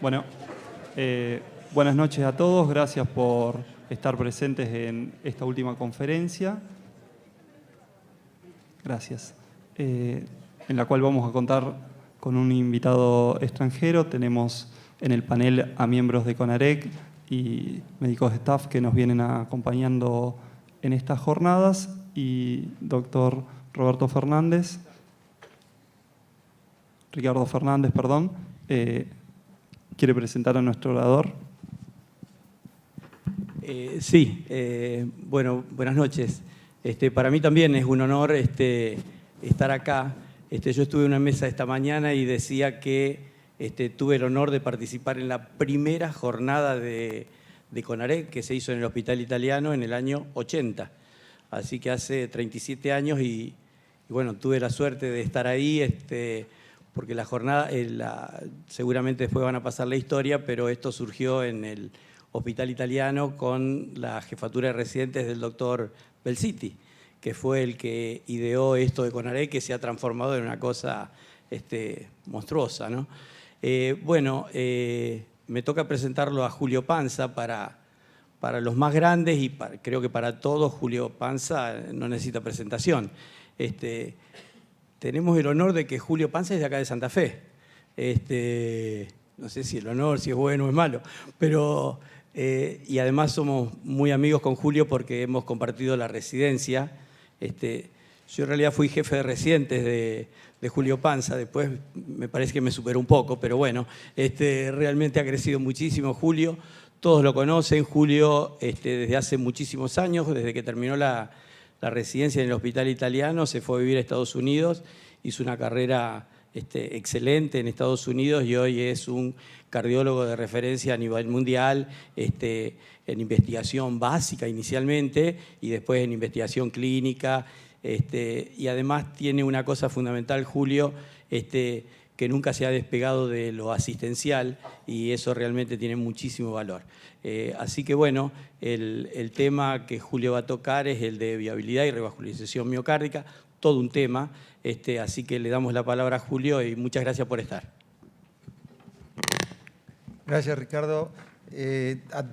Bueno, buenas noches a todos. Gracias por estar presentes en esta última conferencia. Gracias. En la cual vamos a contar con un invitado extranjero. Tenemos en el panel a miembros de CONAREC y médicos de staff que nos vienen acompañando en estas jornadas, y doctor Ricardo Fernández, ¿quiere presentar a nuestro orador? Sí, bueno, buenas noches. Para mí también es un honor estar acá. Yo estuve en una mesa esta mañana y decía que tuve el honor de participar en la primera jornada de CONAREC que se hizo en el Hospital Italiano en el año 80. Así que hace 37 años y bueno, tuve la suerte de estar ahí, porque la jornada, seguramente después van a pasar la historia, pero esto surgió en el Hospital Italiano con la jefatura de residentes del doctor Belsitti, que fue el que ideó esto de CONAREC, que se ha transformado en una cosa monstruosa, ¿no? Me toca presentarlo a Julio Panza para los más grandes y creo que para todos Julio Panza no necesita presentación. Tenemos el honor de que Julio Panza es de acá de Santa Fe. No sé si el honor, si es bueno o es malo, pero y además somos muy amigos con Julio porque hemos compartido la residencia. Yo en realidad fui jefe de residentes de Julio Panza, después me parece que me superó un poco, pero bueno, realmente ha crecido muchísimo Julio. Todos lo conocen, Julio desde hace muchísimos años, desde que terminó la residencia en el Hospital Italiano, se fue a vivir a Estados Unidos, hizo una carrera excelente en Estados Unidos y hoy es un cardiólogo de referencia a nivel mundial, en investigación básica inicialmente y después en investigación clínica, y además tiene una cosa fundamental, Julio, que nunca se ha despegado de lo asistencial y eso realmente tiene muchísimo valor. Así que bueno, el tema que Julio va a tocar es el de viabilidad y revascularización miocárdica, todo un tema, así que le damos la palabra a Julio y muchas gracias por estar. Gracias, Ricardo. A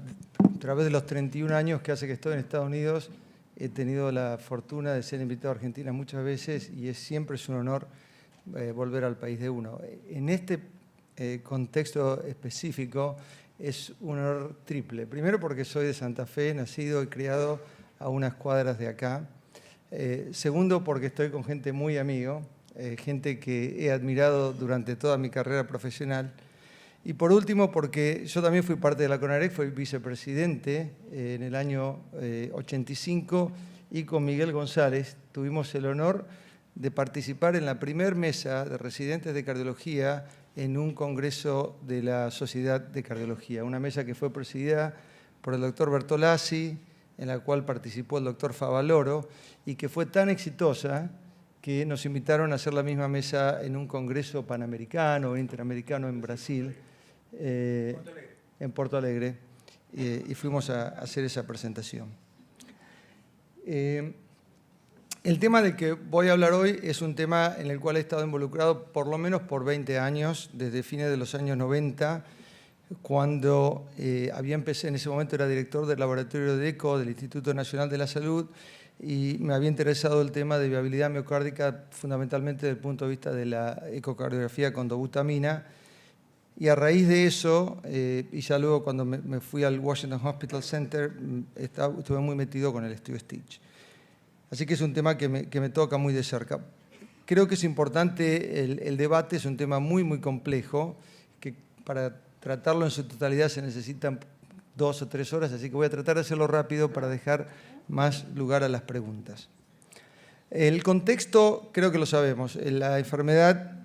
través de los 31 años que hace que estoy en Estados Unidos, he tenido la fortuna de ser invitado a Argentina muchas veces y siempre es un honor volver al país de uno. En este contexto específico es un honor triple. Primero porque soy de Santa Fe, nacido y criado a unas cuadras de acá. Segundo porque estoy con gente muy amigo, gente que he admirado durante toda mi carrera profesional. Y por último porque yo también fui parte de la CONAREC, fui vicepresidente en el año 85 y con Miguel González tuvimos el honor de participar en la primera mesa de residentes de cardiología en un congreso de la Sociedad de Cardiología, una mesa que fue presidida por el doctor Bertolazzi, en la cual participó el doctor Favaloro, y que fue tan exitosa que nos invitaron a hacer la misma mesa en un congreso panamericano o interamericano en Brasil, en Porto Alegre, y fuimos a hacer esa presentación. El tema del que voy a hablar hoy es un tema en el cual he estado involucrado por lo menos por 20 años, desde fines de los años 90, cuando había empecé, en ese momento era director del laboratorio de ECO del Instituto Nacional de la Salud y me había interesado el tema de viabilidad miocárdica fundamentalmente desde el punto de vista de la ecocardiografía con dobutamina. Y a raíz de eso, y ya luego cuando me fui al Washington Hospital Center, estuve muy metido con el estudio Stitch. Así que es un tema que me toca muy de cerca. Creo que es importante el debate, es un tema muy, muy complejo, que para tratarlo en su totalidad se necesitan 2 o 3 horas, así que voy a tratar de hacerlo rápido para dejar más lugar a las preguntas. El contexto creo que lo sabemos. La enfermedad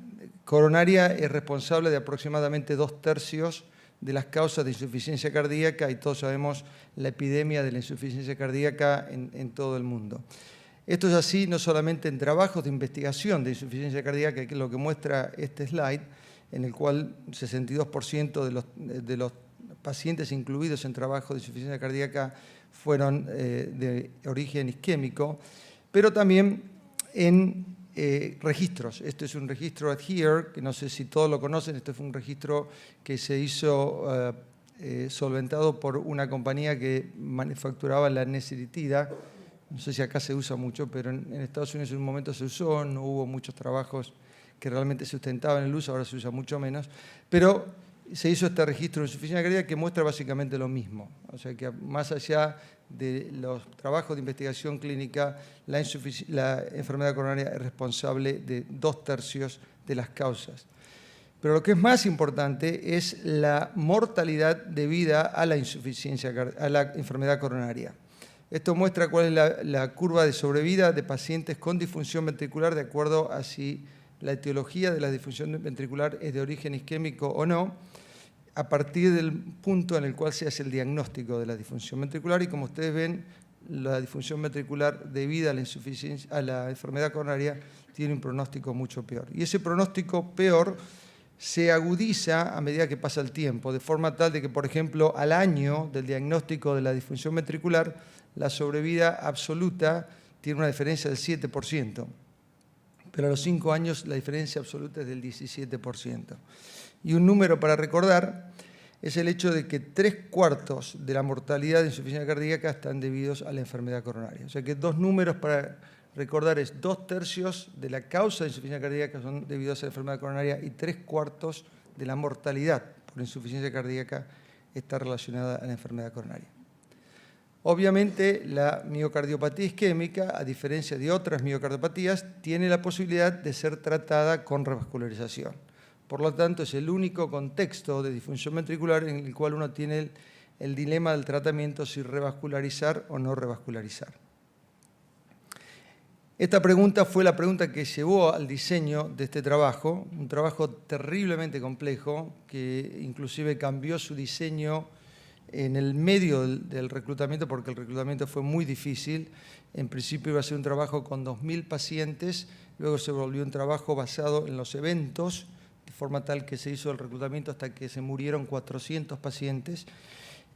coronaria es responsable de aproximadamente 2/3 de las causas de insuficiencia cardíaca y todos sabemos la epidemia de la insuficiencia cardíaca en todo el mundo. Esto es así no solamente en trabajos de investigación de insuficiencia cardíaca, que es lo que muestra este slide, en el cual 62% de los pacientes incluidos en trabajos de insuficiencia cardíaca fueron de origen isquémico, pero también en registros. Este es un registro ADHERE, que no sé si todos lo conocen. Este fue un registro que se hizo solventado por una compañía que manufacturaba la neciritida. No sé si acá se usa mucho, pero en Estados Unidos en un momento se usó, no hubo muchos trabajos que realmente sustentaban el uso, ahora se usa mucho menos. Pero se hizo este registro de insuficiencia cardíaca que muestra básicamente lo mismo. O sea que más allá de los trabajos de investigación clínica, la enfermedad coronaria es responsable de 2/3 de las causas. Pero lo que es más importante es la mortalidad debida a la enfermedad coronaria. Esto muestra cuál es la curva de sobrevida de pacientes con disfunción ventricular de acuerdo a si la etiología de la disfunción ventricular es de origen isquémico o no, a partir del punto en el cual se hace el diagnóstico de la disfunción ventricular. Y como ustedes ven, la disfunción ventricular debida a la enfermedad coronaria tiene un pronóstico mucho peor. Y ese pronóstico peor se agudiza a medida que pasa el tiempo, de forma tal de que, por ejemplo, al año del diagnóstico de la disfunción ventricular, la sobrevida absoluta tiene una diferencia del 7%, pero a los 5 años la diferencia absoluta es del 17%. Y un número para recordar es el hecho de que 3/4 de la mortalidad de insuficiencia cardíaca están debidos a la enfermedad coronaria. O sea que 2 números para recordar es 2/3 de la causa de insuficiencia cardíaca son debidos a la enfermedad coronaria y 3/4 de la mortalidad por insuficiencia cardíaca está relacionada a la enfermedad coronaria. Obviamente, la miocardiopatía isquémica, a diferencia de otras miocardiopatías, tiene la posibilidad de ser tratada con revascularización. Por lo tanto, es el único contexto de disfunción ventricular en el cual uno tiene el dilema del tratamiento si revascularizar o no revascularizar. Esta pregunta fue la pregunta que llevó al diseño de este trabajo, un trabajo terriblemente complejo que inclusive cambió su diseño en el medio del reclutamiento, porque el reclutamiento fue muy difícil. En principio iba a ser un trabajo con 2.000 pacientes, luego se volvió un trabajo basado en los eventos, de forma tal que se hizo el reclutamiento hasta que se murieron 400 pacientes,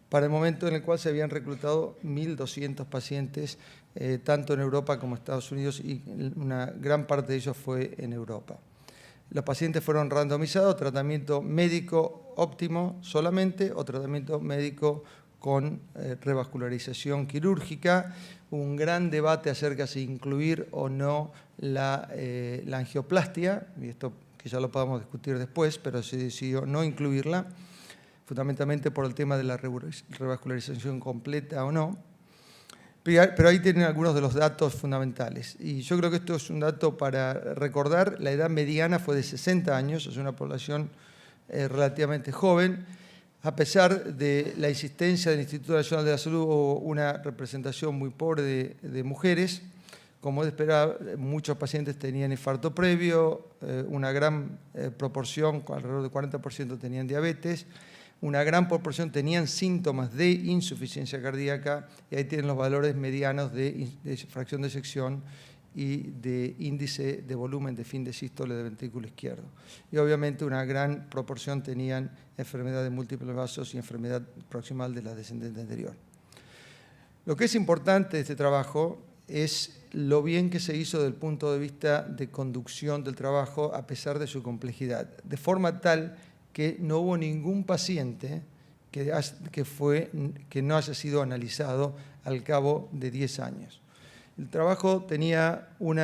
para el momento en el cual se habían reclutado 1.200 pacientes, tanto en Europa como en Estados Unidos, y una gran parte de ellos fue en Europa. Los pacientes fueron randomizados, tratamiento médico óptimo solamente o tratamiento médico con revascularización quirúrgica. Un gran debate acerca de si incluir o no la angioplastia, y esto que ya lo podamos discutir después, pero se decidió no incluirla, fundamentalmente por el tema de la revascularización completa o no. Pero ahí tienen algunos de los datos fundamentales. Y yo creo que esto es un dato para recordar. La edad mediana fue de 60 años, es una población relativamente joven. A pesar de la insistencia del Instituto Nacional de la Salud, hubo una representación muy pobre de mujeres. Como de esperar, muchos pacientes tenían infarto previo, una gran proporción, alrededor del 40% tenían diabetes. Una gran proporción tenían síntomas de insuficiencia cardíaca, y ahí tienen los valores medianos de fracción de eyección y de índice de volumen de fin de sístole de ventrículo izquierdo. Y obviamente una gran proporción tenían enfermedad de múltiples vasos y enfermedad proximal de la descendente anterior. Lo que es importante de este trabajo es lo bien que se hizo desde el punto de vista de conducción del trabajo a pesar de su complejidad, de forma tal que no hubo ningún paciente que no haya sido analizado al cabo de 10 años. El trabajo tenía un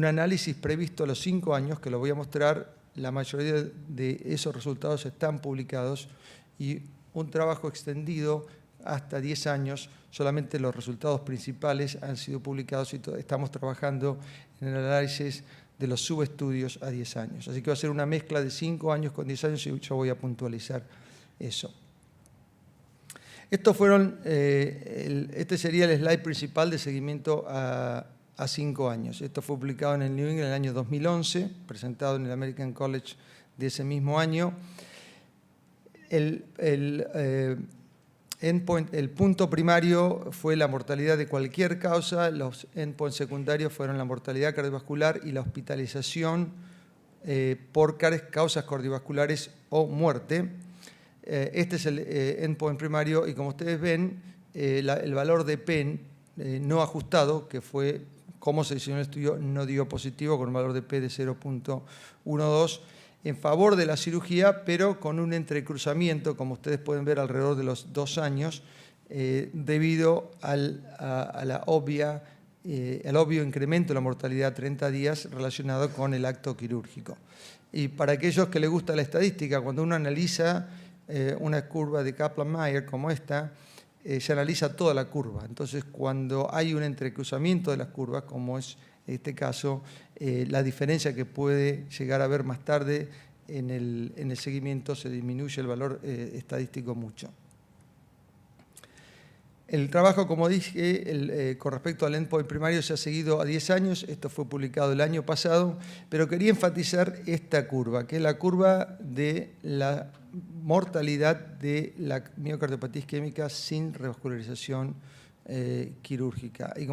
análisis previsto a los 5 años, que lo voy a mostrar. La mayoría de esos resultados están publicados, y un trabajo extendido hasta 10 años. Solamente los resultados principales han sido publicados y estamos trabajando en el análisis de los subestudios a 10 años. Así que va a ser una mezcla de 5 años con 10 años y yo voy a puntualizar eso. Este sería el slide principal de seguimiento a 5 años. Esto fue publicado en el New England en el año 2011, presentado en el American College de ese mismo año. El punto primario fue la mortalidad de cualquier causa, los endpoints secundarios fueron la mortalidad cardiovascular y la hospitalización por causas cardiovasculares o muerte. Este es el endpoint primario, y como ustedes ven, el valor de PEN no ajustado, que fue cómo se diseñó el estudio, no dio positivo con un valor de P de 0.12 en favor de la cirugía, pero con un entrecruzamiento, como ustedes pueden ver, alrededor de los 2 años, debido al obvio incremento de la mortalidad a 30 días relacionado con el acto quirúrgico. Y para aquellos que les gusta la estadística, cuando uno analiza una curva de Kaplan-Meier como esta, se analiza toda la curva. Entonces, cuando hay un entrecruzamiento de las curvas, como es este caso, la diferencia que puede llegar a ver más tarde en el seguimiento, se disminuye el valor estadístico mucho. El trabajo, como dije, con respecto al endpoint primario se ha seguido a 10 años, esto fue publicado el año pasado, pero quería enfatizar esta curva, que es la curva de la mortalidad de la miocardiopatía isquémica sin revascularización quirúrgica. Y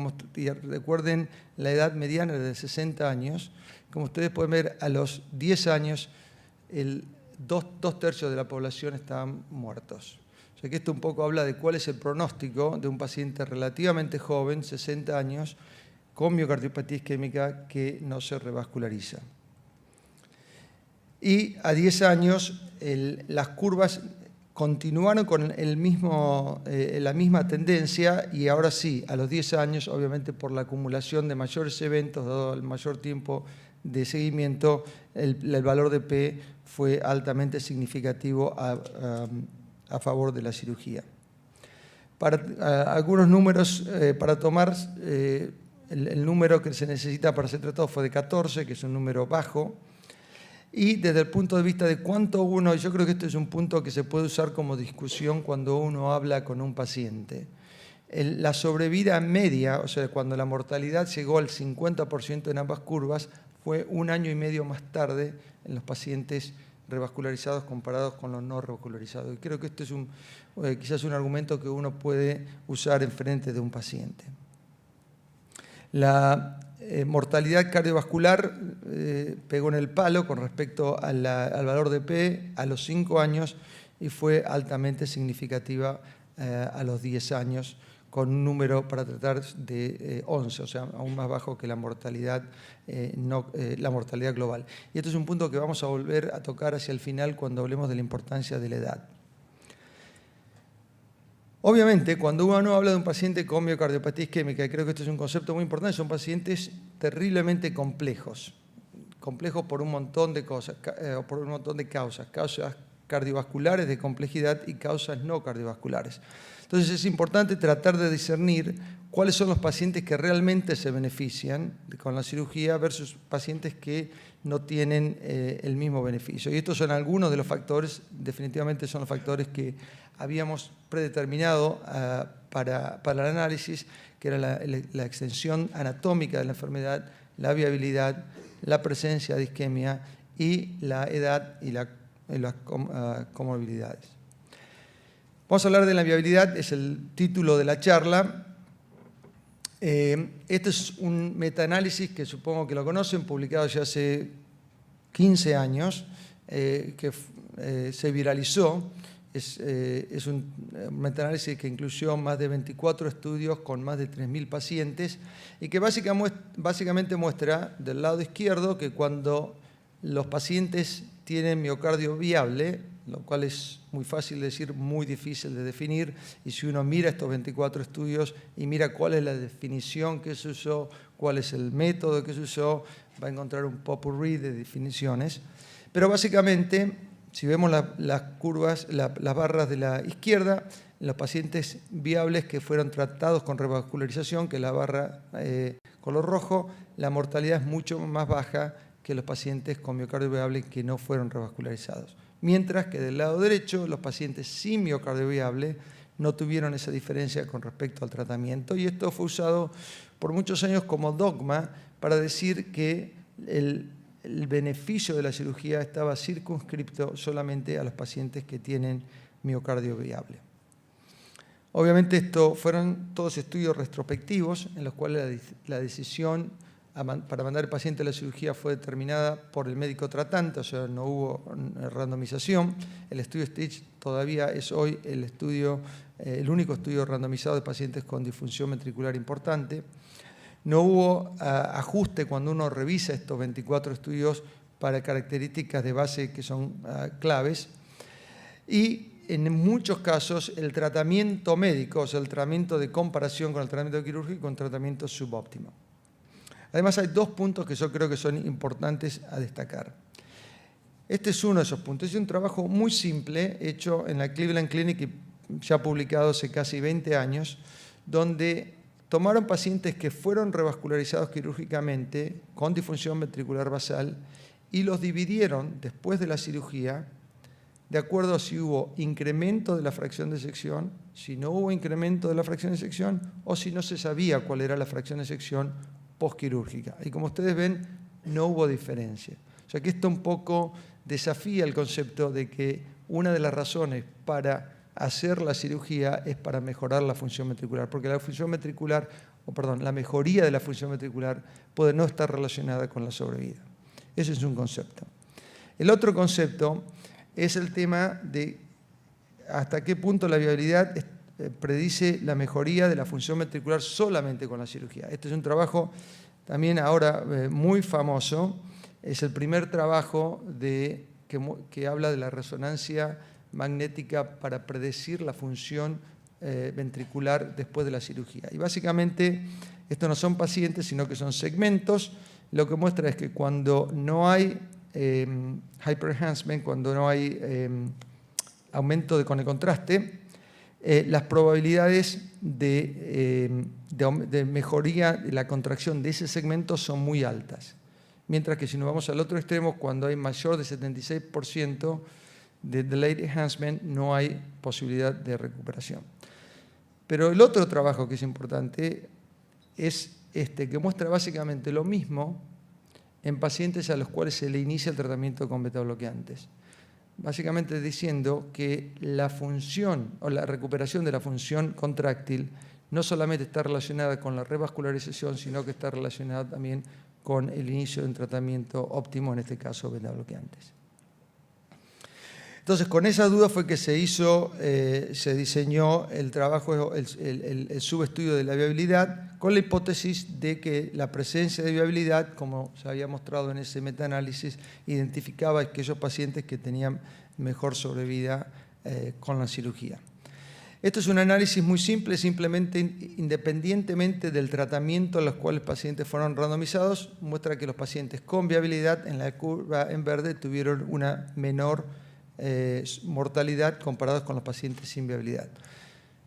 recuerden, la edad mediana es de 60 años. Como ustedes pueden ver, a los 10 años, dos tercios de la población estaban muertos. O sea que esto un poco habla de cuál es el pronóstico de un paciente relativamente joven, 60 años, con miocardiopatía isquémica que no se revasculariza. Y a 10 años las curvas continuaron con la misma tendencia, y ahora sí, a los 10 años, obviamente por la acumulación de mayores eventos, dado el mayor tiempo de seguimiento, el valor de P fue altamente significativo a favor de la cirugía. Algunos números para tomar, el número que se necesita para ser tratado fue de 14, que es un número bajo, y desde el punto de vista de cuánto uno, yo creo que este es un punto que se puede usar como discusión cuando uno habla con un paciente. La sobrevida media, o sea, cuando la mortalidad llegó al 50% en ambas curvas, fue 1 año y medio más tarde en los pacientes revascularizados comparados con los no revascularizados. Y creo que este es quizás un argumento que uno puede usar en frente de un paciente. La mortalidad cardiovascular pegó en el palo con respecto al valor de P a los 5 años y fue altamente significativa a los 10 años, con un número para tratar de 11, o sea, aún más bajo que la mortalidad global. Y esto es un punto que vamos a volver a tocar hacia el final cuando hablemos de la importancia de la edad. Obviamente, cuando uno habla de un paciente con miocardiopatía isquémica, y creo que este es un concepto muy importante, son pacientes terriblemente complejos. Complejos por un montón de cosas, por un montón de causas. Causas cardiovasculares de complejidad y causas no cardiovasculares. Entonces es importante tratar de discernir cuáles son los pacientes que realmente se benefician con la cirugía versus pacientes que no tienen el mismo beneficio. Y estos son algunos de los factores, definitivamente son los factores que habíamos predeterminado para el análisis, que era la extensión anatómica de la enfermedad, la viabilidad, la presencia de isquemia y la edad y las comorbilidades. Vamos a hablar de la viabilidad, es el título de la charla. Este es un metaanálisis que supongo que lo conocen, publicado ya hace 15 años, que se viralizó. Es un metaanálisis que incluyó más de 24 estudios con más de 3.000 pacientes y que básicamente muestra del lado izquierdo que cuando los pacientes tienen miocardio viable, lo cual es muy fácil de decir, muy difícil de definir, y si uno mira estos 24 estudios y mira cuál es la definición que se usó, cuál es el método que se usó, va a encontrar un popurrí de definiciones. Pero básicamente, si vemos las curvas, las barras de la izquierda, los pacientes viables que fueron tratados con revascularización, que es la barra color rojo, la mortalidad es mucho más baja que los pacientes con miocardio viable que no fueron revascularizados. Mientras que del lado derecho, los pacientes sin miocardio viable no tuvieron esa diferencia con respecto al tratamiento, y esto fue usado por muchos años como dogma para decir que el beneficio de la cirugía estaba circunscripto solamente a los pacientes que tienen miocardio viable. Obviamente estos fueron todos estudios retrospectivos en los cuales la decisión para mandar al paciente a la cirugía fue determinada por el médico tratante, o sea, no hubo randomización. El estudio STITCH todavía es hoy el único estudio randomizado de pacientes con disfunción ventricular importante. No hubo ajuste cuando uno revisa estos 24 estudios para características de base que son claves. Y en muchos casos el tratamiento médico, o sea, el tratamiento de comparación con el tratamiento quirúrgico, un tratamiento subóptimo. Además, hay dos puntos que yo creo que son importantes a destacar. Este es uno de esos puntos. Es un trabajo muy simple, hecho en la Cleveland Clinic y ya publicado hace casi 20 años, donde tomaron pacientes que fueron revascularizados quirúrgicamente con disfunción ventricular basal y los dividieron después de la cirugía de acuerdo a si hubo incremento de la fracción de sección, si no hubo incremento de la fracción de sección o si no se sabía cuál era la fracción de sección postquirúrgica. Y como ustedes ven, no hubo diferencia. O sea que esto un poco desafía el concepto de que una de las razones para hacer la cirugía es para mejorar la función ventricular, porque la función ventricular, la mejoría de la función ventricular puede no estar relacionada con la sobrevida. Ese es un concepto. El otro concepto es el tema de hasta qué punto la viabilidad predice la mejoría de la función ventricular solamente con la cirugía. Este es un trabajo también ahora muy famoso. Es el primer trabajo que habla de la resonancia magnética para predecir la función ventricular después de la cirugía. Y básicamente estos no son pacientes, sino que son segmentos. Lo que muestra es que cuando no hay hyperenhancement, cuando no hay aumento con el contraste, las probabilidades de mejoría de la contracción de ese segmento son muy altas. Mientras que si nos vamos al otro extremo, cuando hay mayor de 76% de delayed enhancement, no hay posibilidad de recuperación. Pero el otro trabajo que es importante es este, que muestra básicamente lo mismo en pacientes a los cuales se le inicia el tratamiento con betabloqueantes. Básicamente diciendo que la función o la recuperación de la función contráctil no solamente está relacionada con la revascularización, sino que está relacionada también con el inicio de un tratamiento óptimo, en este caso betabloqueantes. Entonces, con esa duda fue que se diseñó el trabajo, el subestudio de la viabilidad, con la hipótesis de que la presencia de viabilidad, como se había mostrado en ese metaanálisis, identificaba a aquellos pacientes que tenían mejor sobrevida con la cirugía. Esto es un análisis muy simple, simplemente independientemente del tratamiento a los cuales los pacientes fueron randomizados, muestra que los pacientes con viabilidad en la curva en verde tuvieron una menor mortalidad comparados con los pacientes sin viabilidad.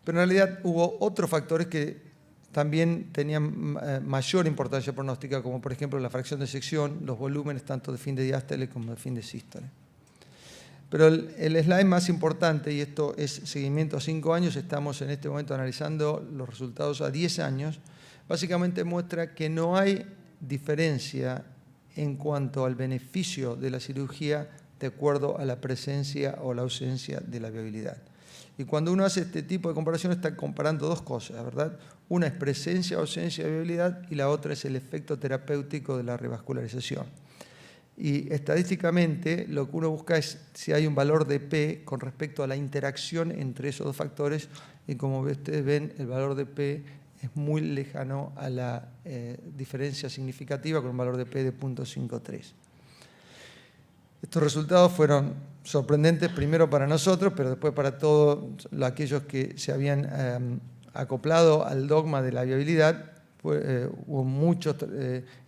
Pero en realidad hubo otros factores que también tenían mayor importancia pronóstica, como por ejemplo la fracción de sección, los volúmenes tanto de fin de diástole como de fin de sístole. Pero el slide más importante, y esto es seguimiento a 5 años, estamos en este momento analizando los resultados a 10 años, básicamente muestra que no hay diferencia en cuanto al beneficio de la cirugía de acuerdo a la presencia o la ausencia de la viabilidad. Y cuando uno hace este tipo de comparación está comparando dos cosas, ¿verdad? Una es presencia o ausencia de viabilidad y la otra es el efecto terapéutico de la revascularización. Y estadísticamente lo que uno busca es si hay un valor de P con respecto a la interacción entre esos dos factores y como ustedes ven el valor de P es muy lejano a la diferencia significativa con un valor de P de 0.53. Estos resultados fueron sorprendentes primero para nosotros, pero después para todos aquellos que se habían acoplado al dogma de la viabilidad. Hubo muchos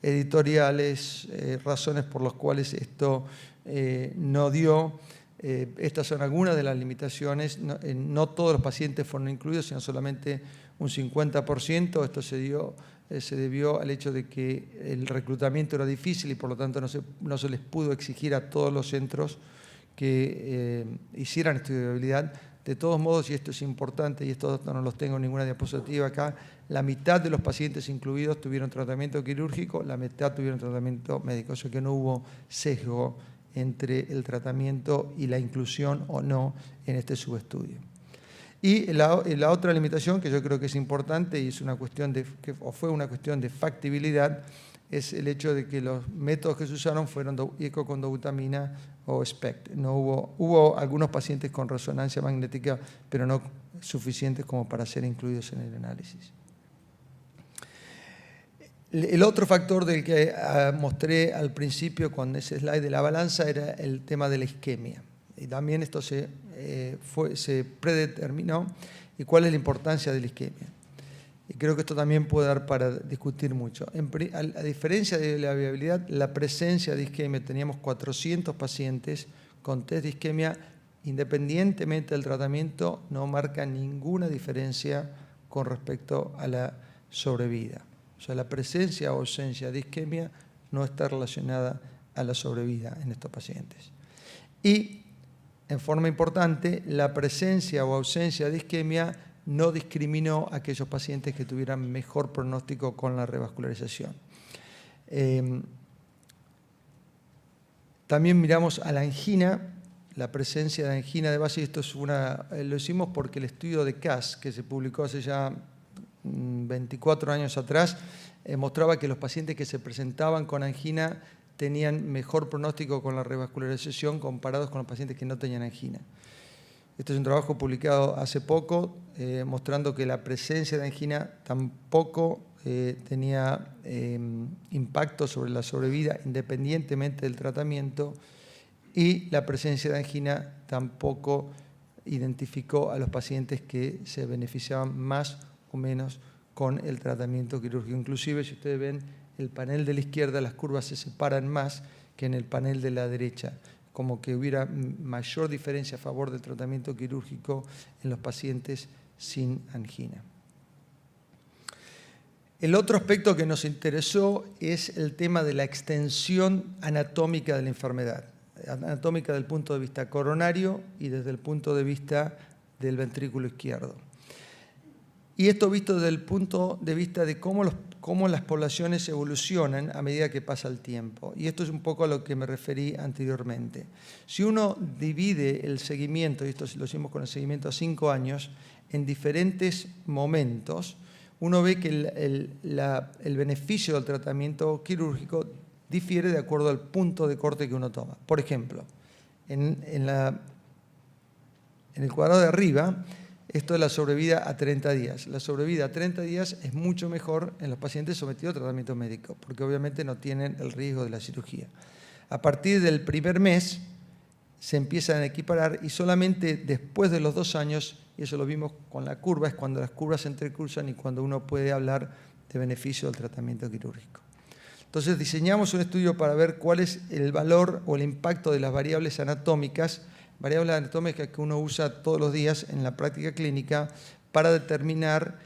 editoriales, razones por las cuales esto no dio. Estas son algunas de las limitaciones. No todos los pacientes fueron incluidos, sino solamente un 50%. Esto se debió al hecho de que el reclutamiento era difícil y por lo tanto no se les pudo exigir a todos los centros que hicieran estudio de viabilidad. De todos modos, y esto es importante, y estos datos no los tengo en ninguna diapositiva acá, la mitad de los pacientes incluidos tuvieron tratamiento quirúrgico, la mitad tuvieron tratamiento médico, o sea que no hubo sesgo entre el tratamiento y la inclusión o no en este subestudio. Y la otra limitación que yo creo que es importante y es una cuestión fue una cuestión de factibilidad es el hecho de que los métodos que se usaron fueron ecocondobutamina o SPECT. No hubo algunos pacientes con resonancia magnética, pero no suficientes como para ser incluidos en el análisis. El otro factor del que mostré al principio con ese slide de la balanza era el tema de la isquemia. Y también esto se predeterminó. ¿Y cuál es la importancia de la isquemia? Y creo que esto también puede dar para discutir mucho. A diferencia de la viabilidad, la presencia de isquemia, teníamos 400 pacientes con test de isquemia, independientemente del tratamiento, no marca ninguna diferencia con respecto a la sobrevida. O sea, la presencia o ausencia de isquemia no está relacionada a la sobrevida en estos pacientes. Y, en forma importante, la presencia o ausencia de isquemia no discriminó a aquellos pacientes que tuvieran mejor pronóstico con la revascularización. También miramos a la angina, la presencia de angina de base, y esto es lo hicimos porque el estudio de CAS, que se publicó hace ya 24 años atrás, mostraba que los pacientes que se presentaban con angina tenían mejor pronóstico con la revascularización comparados con los pacientes que no tenían angina. Este es un trabajo publicado hace poco, mostrando que la presencia de angina tampoco tenía impacto sobre la sobrevida independientemente del tratamiento, y la presencia de angina tampoco identificó a los pacientes que se beneficiaban más o menos con el tratamiento quirúrgico. Inclusive, si ustedes ven el panel de la izquierda, las curvas se separan más que en el panel de la derecha, como que hubiera mayor diferencia a favor del tratamiento quirúrgico en los pacientes sin angina. El otro aspecto que nos interesó es el tema de la extensión anatómica de la enfermedad, anatómica del punto de vista coronario y desde el punto de vista del ventrículo izquierdo. Y esto visto desde el punto de vista de cómo las poblaciones evolucionan a medida que pasa el tiempo. Y esto es un poco a lo que me referí anteriormente. Si uno divide el seguimiento, y esto lo hicimos con el seguimiento a 5 años, en diferentes momentos, uno ve que el beneficio del tratamiento quirúrgico difiere de acuerdo al punto de corte que uno toma. Por ejemplo, en el cuadrado de arriba, esto es la sobrevida a 30 días. La sobrevida a 30 días es mucho mejor en los pacientes sometidos a tratamiento médico, porque obviamente no tienen el riesgo de la cirugía. A partir del primer mes se empiezan a equiparar, y solamente después de los 2 años, y eso lo vimos con la curva, es cuando las curvas se entrecruzan y cuando uno puede hablar de beneficio del tratamiento quirúrgico. Entonces diseñamos un estudio para ver cuál es el valor o el impacto de las variables anatómicas que uno usa todos los días en la práctica clínica para determinar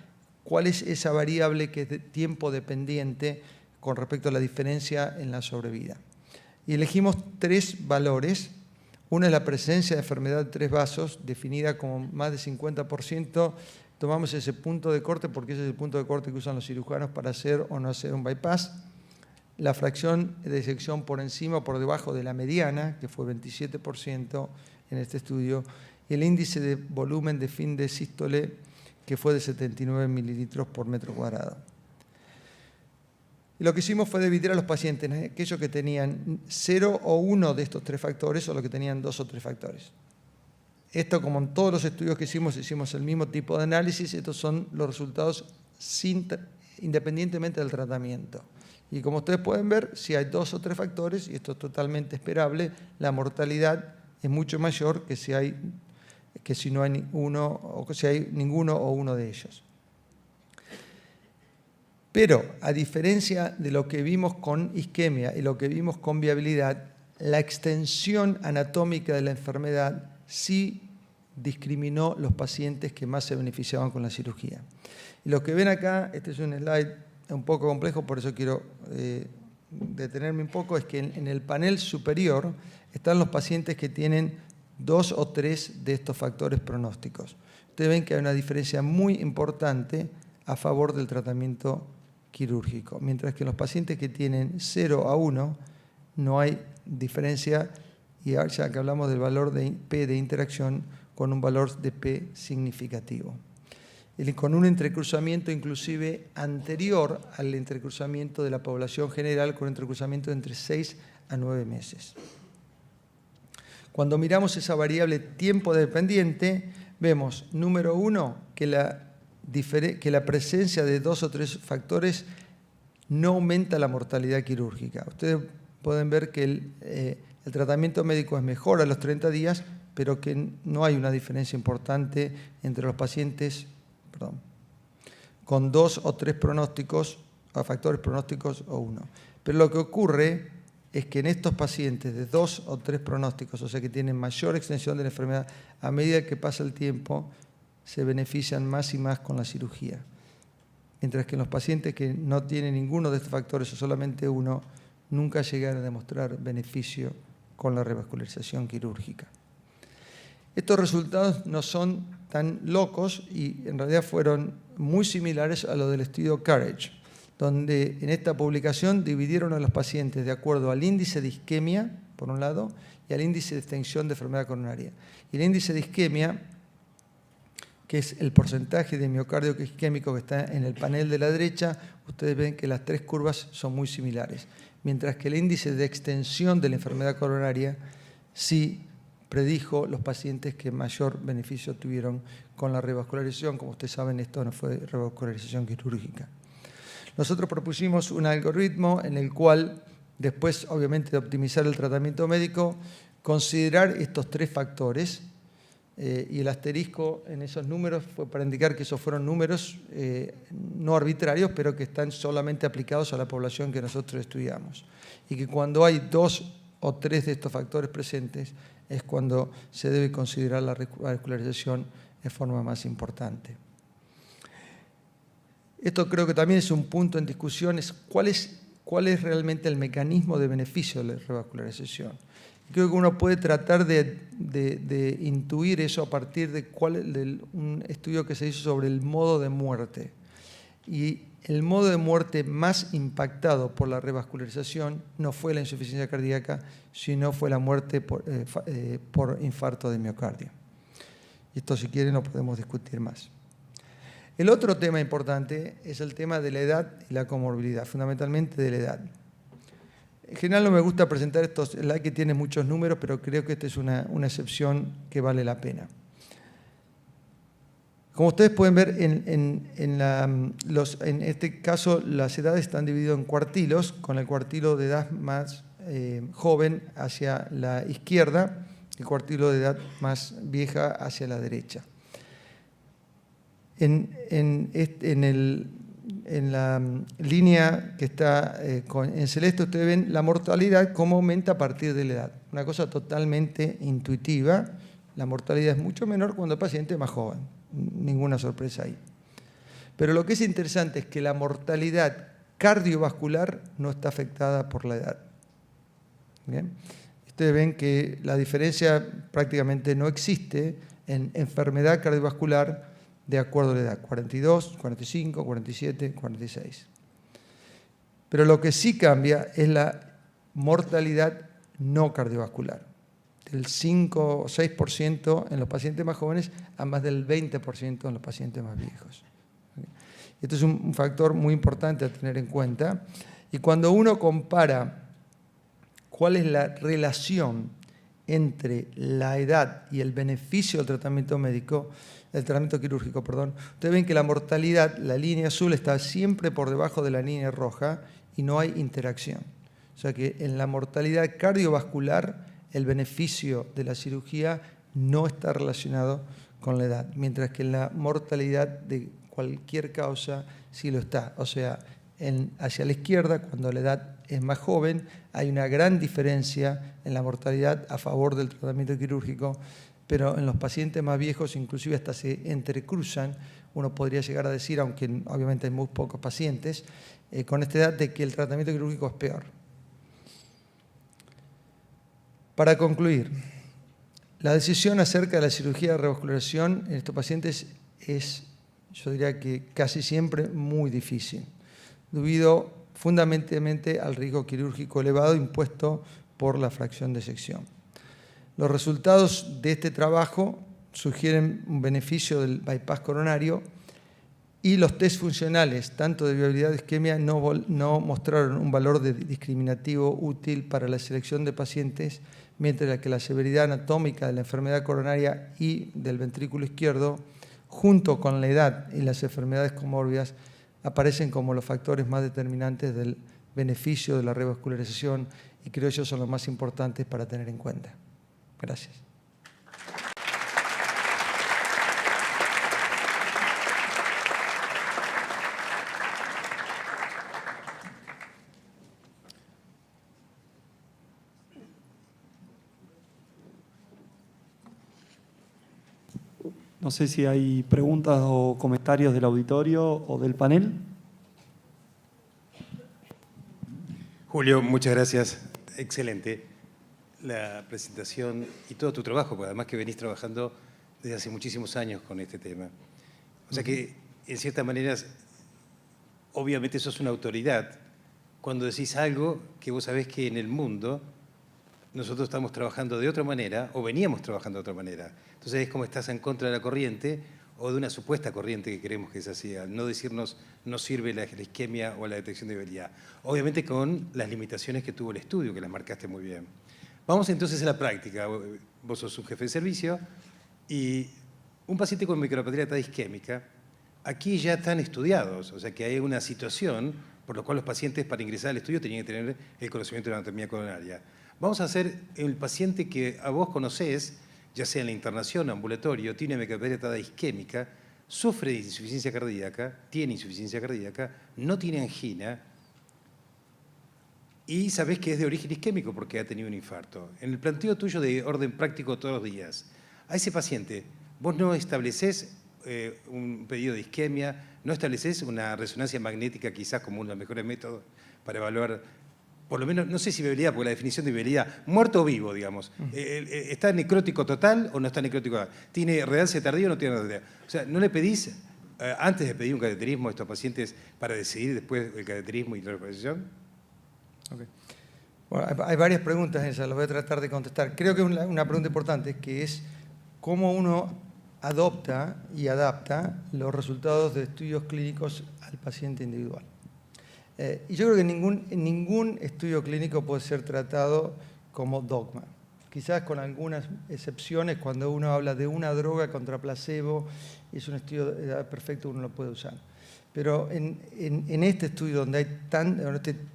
cuál es esa variable que es de tiempo dependiente con respecto a la diferencia en la sobrevida. Y elegimos 3 valores. Una es la presencia de enfermedad de 3 vasos, definida como más de 50%. Tomamos ese punto de corte porque ese es el punto de corte que usan los cirujanos para hacer o no hacer un bypass. La fracción de disección por encima o por debajo de la mediana, que fue 27% en este estudio, y el índice de volumen de fin de sístole, que fue de 79 mililitros por metro cuadrado. Y lo que hicimos fue dividir a los pacientes en aquellos que tenían 0 o 1 de estos 3 factores o los que tenían 2 o 3 factores. Esto, como en todos los estudios que hicimos el mismo tipo de análisis. Estos son los resultados independientemente del tratamiento. Y como ustedes pueden ver, si hay 2 o 3 factores, y esto es totalmente esperable, la mortalidad es mucho mayor que si no hay ninguno o que si hay ninguno o uno de ellos. Pero, a diferencia de lo que vimos con isquemia y lo que vimos con viabilidad, la extensión anatómica de la enfermedad sí discriminó los pacientes que más se beneficiaban con la cirugía. Y lo que ven acá, este es un slide un poco complejo, por eso quiero detenerme un poco, es que en el panel superior están los pacientes que tienen 2 o 3 de estos factores pronósticos. Ustedes ven que hay una diferencia muy importante a favor del tratamiento quirúrgico, mientras que en los pacientes que tienen 0 a 1 no hay diferencia, y ya que hablamos del valor de P de interacción con un valor de P significativo. Con un entrecruzamiento inclusive anterior al entrecruzamiento de la población general, con un entrecruzamiento de entre 6 a 9 meses. Cuando miramos esa variable tiempo dependiente, vemos, número 1, que la presencia de 2 o 3 factores no aumenta la mortalidad quirúrgica. Ustedes pueden ver que el tratamiento médico es mejor a los 30 días, pero que no hay una diferencia importante entre los pacientes con 2 o 3 pronósticos, o factores pronósticos o 1. Pero lo que ocurre es que en estos pacientes de 2 o 3 pronósticos, o sea que tienen mayor extensión de la enfermedad, a medida que pasa el tiempo, se benefician más y más con la cirugía. Mientras que en los pacientes que no tienen ninguno de estos factores o solamente uno, nunca llegan a demostrar beneficio con la revascularización quirúrgica. Estos resultados no son tan locos y en realidad fueron muy similares a los del estudio COURAGE, donde en esta publicación dividieron a los pacientes de acuerdo al índice de isquemia, por un lado, y al índice de extensión de enfermedad coronaria. Y el índice de isquemia, que es el porcentaje de miocardio isquémico que está en el panel de la derecha, ustedes ven que las 3 curvas son muy similares, mientras que el índice de extensión de la enfermedad coronaria sí predijo los pacientes que mayor beneficio tuvieron con la revascularización. Como ustedes saben, esto no fue revascularización quirúrgica. Nosotros propusimos un algoritmo en el cual, después obviamente de optimizar el tratamiento médico, considerar estos 3 factores, y el asterisco en esos números fue para indicar que esos fueron números no arbitrarios, pero que están solamente aplicados a la población que nosotros estudiamos. Y que cuando hay 2 o 3 de estos factores presentes es cuando se debe considerar la revascularización de forma más importante. Esto creo que también es un punto en discusión, es cuál es realmente el mecanismo de beneficio de la revascularización. Creo que uno puede tratar de intuir eso a partir de un estudio que se hizo sobre el modo de muerte. Y el modo de muerte más impactado por la revascularización no fue la insuficiencia cardíaca, sino fue la muerte por infarto de miocardio. Y esto, si quieren, lo podemos discutir más. El otro tema importante es el tema de la edad y la comorbilidad, fundamentalmente de la edad. En general no me gusta presentar estos slides que tienen muchos números, pero creo que esta es una excepción que vale la pena. Como ustedes pueden ver, en este caso las edades están divididas en cuartilos, con el cuartilo de edad más joven hacia la izquierda, el cuartilo de edad más vieja hacia la derecha. En la línea que está en celeste, ustedes ven la mortalidad, cómo aumenta a partir de la edad. Una cosa totalmente intuitiva. La mortalidad es mucho menor cuando el paciente es más joven. Ninguna sorpresa ahí. Pero lo que es interesante es que la mortalidad cardiovascular no está afectada por la edad. ¿Bien? Ustedes ven que la diferencia prácticamente no existe en enfermedad cardiovascular de acuerdo a la edad, 42, 45, 47, 46. Pero lo que sí cambia es la mortalidad no cardiovascular, del 5 o 6% en los pacientes más jóvenes a más del 20% en los pacientes más viejos. Esto es un factor muy importante a tener en cuenta. Y cuando uno compara cuál es la relación entre la edad y el beneficio del tratamiento médico, el tratamiento quirúrgico, perdón, ustedes ven que la mortalidad, la línea azul, está siempre por debajo de la línea roja y no hay interacción. O sea que en la mortalidad cardiovascular el beneficio de la cirugía no está relacionado con la edad, mientras que en la mortalidad de cualquier causa sí lo está. O sea, hacia la izquierda, cuando la edad es más joven, hay una gran diferencia en la mortalidad a favor del tratamiento quirúrgico, pero en los pacientes más viejos inclusive hasta se entrecruzan. Uno podría llegar a decir, aunque obviamente hay muy pocos pacientes, con esta edad de que el tratamiento quirúrgico es peor. Para concluir, la decisión acerca de la cirugía de revascularización en estos pacientes es, yo diría que casi siempre muy difícil, debido fundamentalmente al riesgo quirúrgico elevado impuesto por la fracción de sección. Los resultados de este trabajo sugieren un beneficio del bypass coronario y los test funcionales, tanto de viabilidad de isquemia, no mostraron un valor discriminativo útil para la selección de pacientes, mientras que la severidad anatómica de la enfermedad coronaria y del ventrículo izquierdo, junto con la edad y las enfermedades comórbidas, aparecen como los factores más determinantes del beneficio de la revascularización y creo que ellos son los más importantes para tener en cuenta. Gracias. No sé si hay preguntas o comentarios del auditorio o del panel. Julio, muchas gracias. Excelente la presentación y todo tu trabajo, porque además que venís trabajando desde hace muchísimos años con este tema. O sea que, en cierta manera, obviamente sos una autoridad cuando decís algo que vos sabés que en el mundo nosotros estamos trabajando de otra manera o veníamos trabajando de otra manera. Entonces es como estás en contra de la corriente o de una supuesta corriente que queremos que es así, al no decirnos no sirve la isquemia o la detección de viabilidad. Obviamente con las limitaciones que tuvo el estudio, que las marcaste muy bien. Vamos entonces a la práctica. Vos sos un jefe de servicio y un paciente con micropatía isquémica, aquí ya están estudiados, o sea que hay una situación por la cual los pacientes para ingresar al estudio tenían que tener el conocimiento de la anatomía coronaria. Vamos a hacer el paciente que a vos conocés, ya sea en la internación, ambulatorio, tiene micropatía isquémica, sufre de insuficiencia cardíaca, tiene insuficiencia cardíaca, no tiene angina y sabés que es de origen isquémico porque ha tenido un infarto. En el planteo tuyo de orden práctico todos los días, a ese paciente vos no establecés un pedido de isquemia, no establecés una resonancia magnética quizás como uno de los mejores métodos para evaluar, por lo menos, no sé si viabilidad, porque la definición de viabilidad, muerto o vivo, digamos. ¿Está necrótico total o no está necrótico total? ¿Tiene realce tardío o no tiene realce tardío? O sea, ¿no le pedís, antes de pedir un cateterismo a estos pacientes para decidir después el cateterismo y la recuperación? Okay. Bueno, hay varias preguntas en esas, las voy a tratar de contestar. Creo que una pregunta importante que es cómo uno adopta y adapta los resultados de estudios clínicos al paciente individual. Y yo creo que ningún estudio clínico puede ser tratado como dogma. Quizás con algunas excepciones, cuando uno habla de una droga contra placebo, es un estudio perfecto, uno lo puede usar. Pero en este estudio, donde hay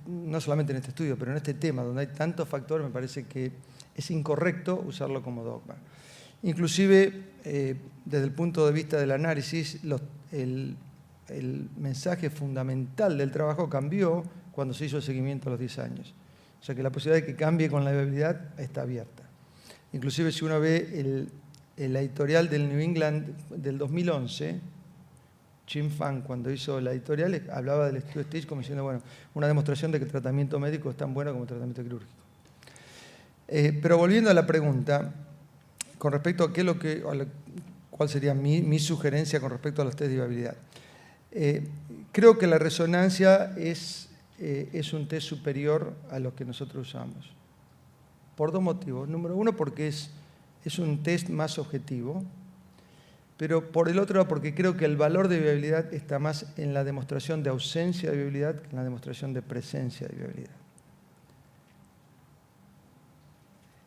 no solamente en este estudio, pero en este tema, donde hay tantos factores, me parece que es incorrecto usarlo como dogma. Inclusive, desde el punto de vista del análisis, el mensaje fundamental del trabajo cambió cuando se hizo el seguimiento a los 10 años. O sea que la posibilidad de que cambie con la viabilidad está abierta. Inclusive si uno ve el editorial del New England del 2011, Jim Fang, cuando hizo la editorial, hablaba del estudio STAGE como diciendo, bueno, una demostración de que el tratamiento médico es tan bueno como el tratamiento quirúrgico. Pero volviendo a la pregunta, con respecto a cuál sería mi sugerencia con respecto a los test de viabilidad. Creo que la resonancia es un test superior a los que nosotros usamos. Por dos motivos. Número uno, porque es un test más objetivo, pero por el otro lado, porque creo que el valor de viabilidad está más en la demostración de ausencia de viabilidad que en la demostración de presencia de viabilidad.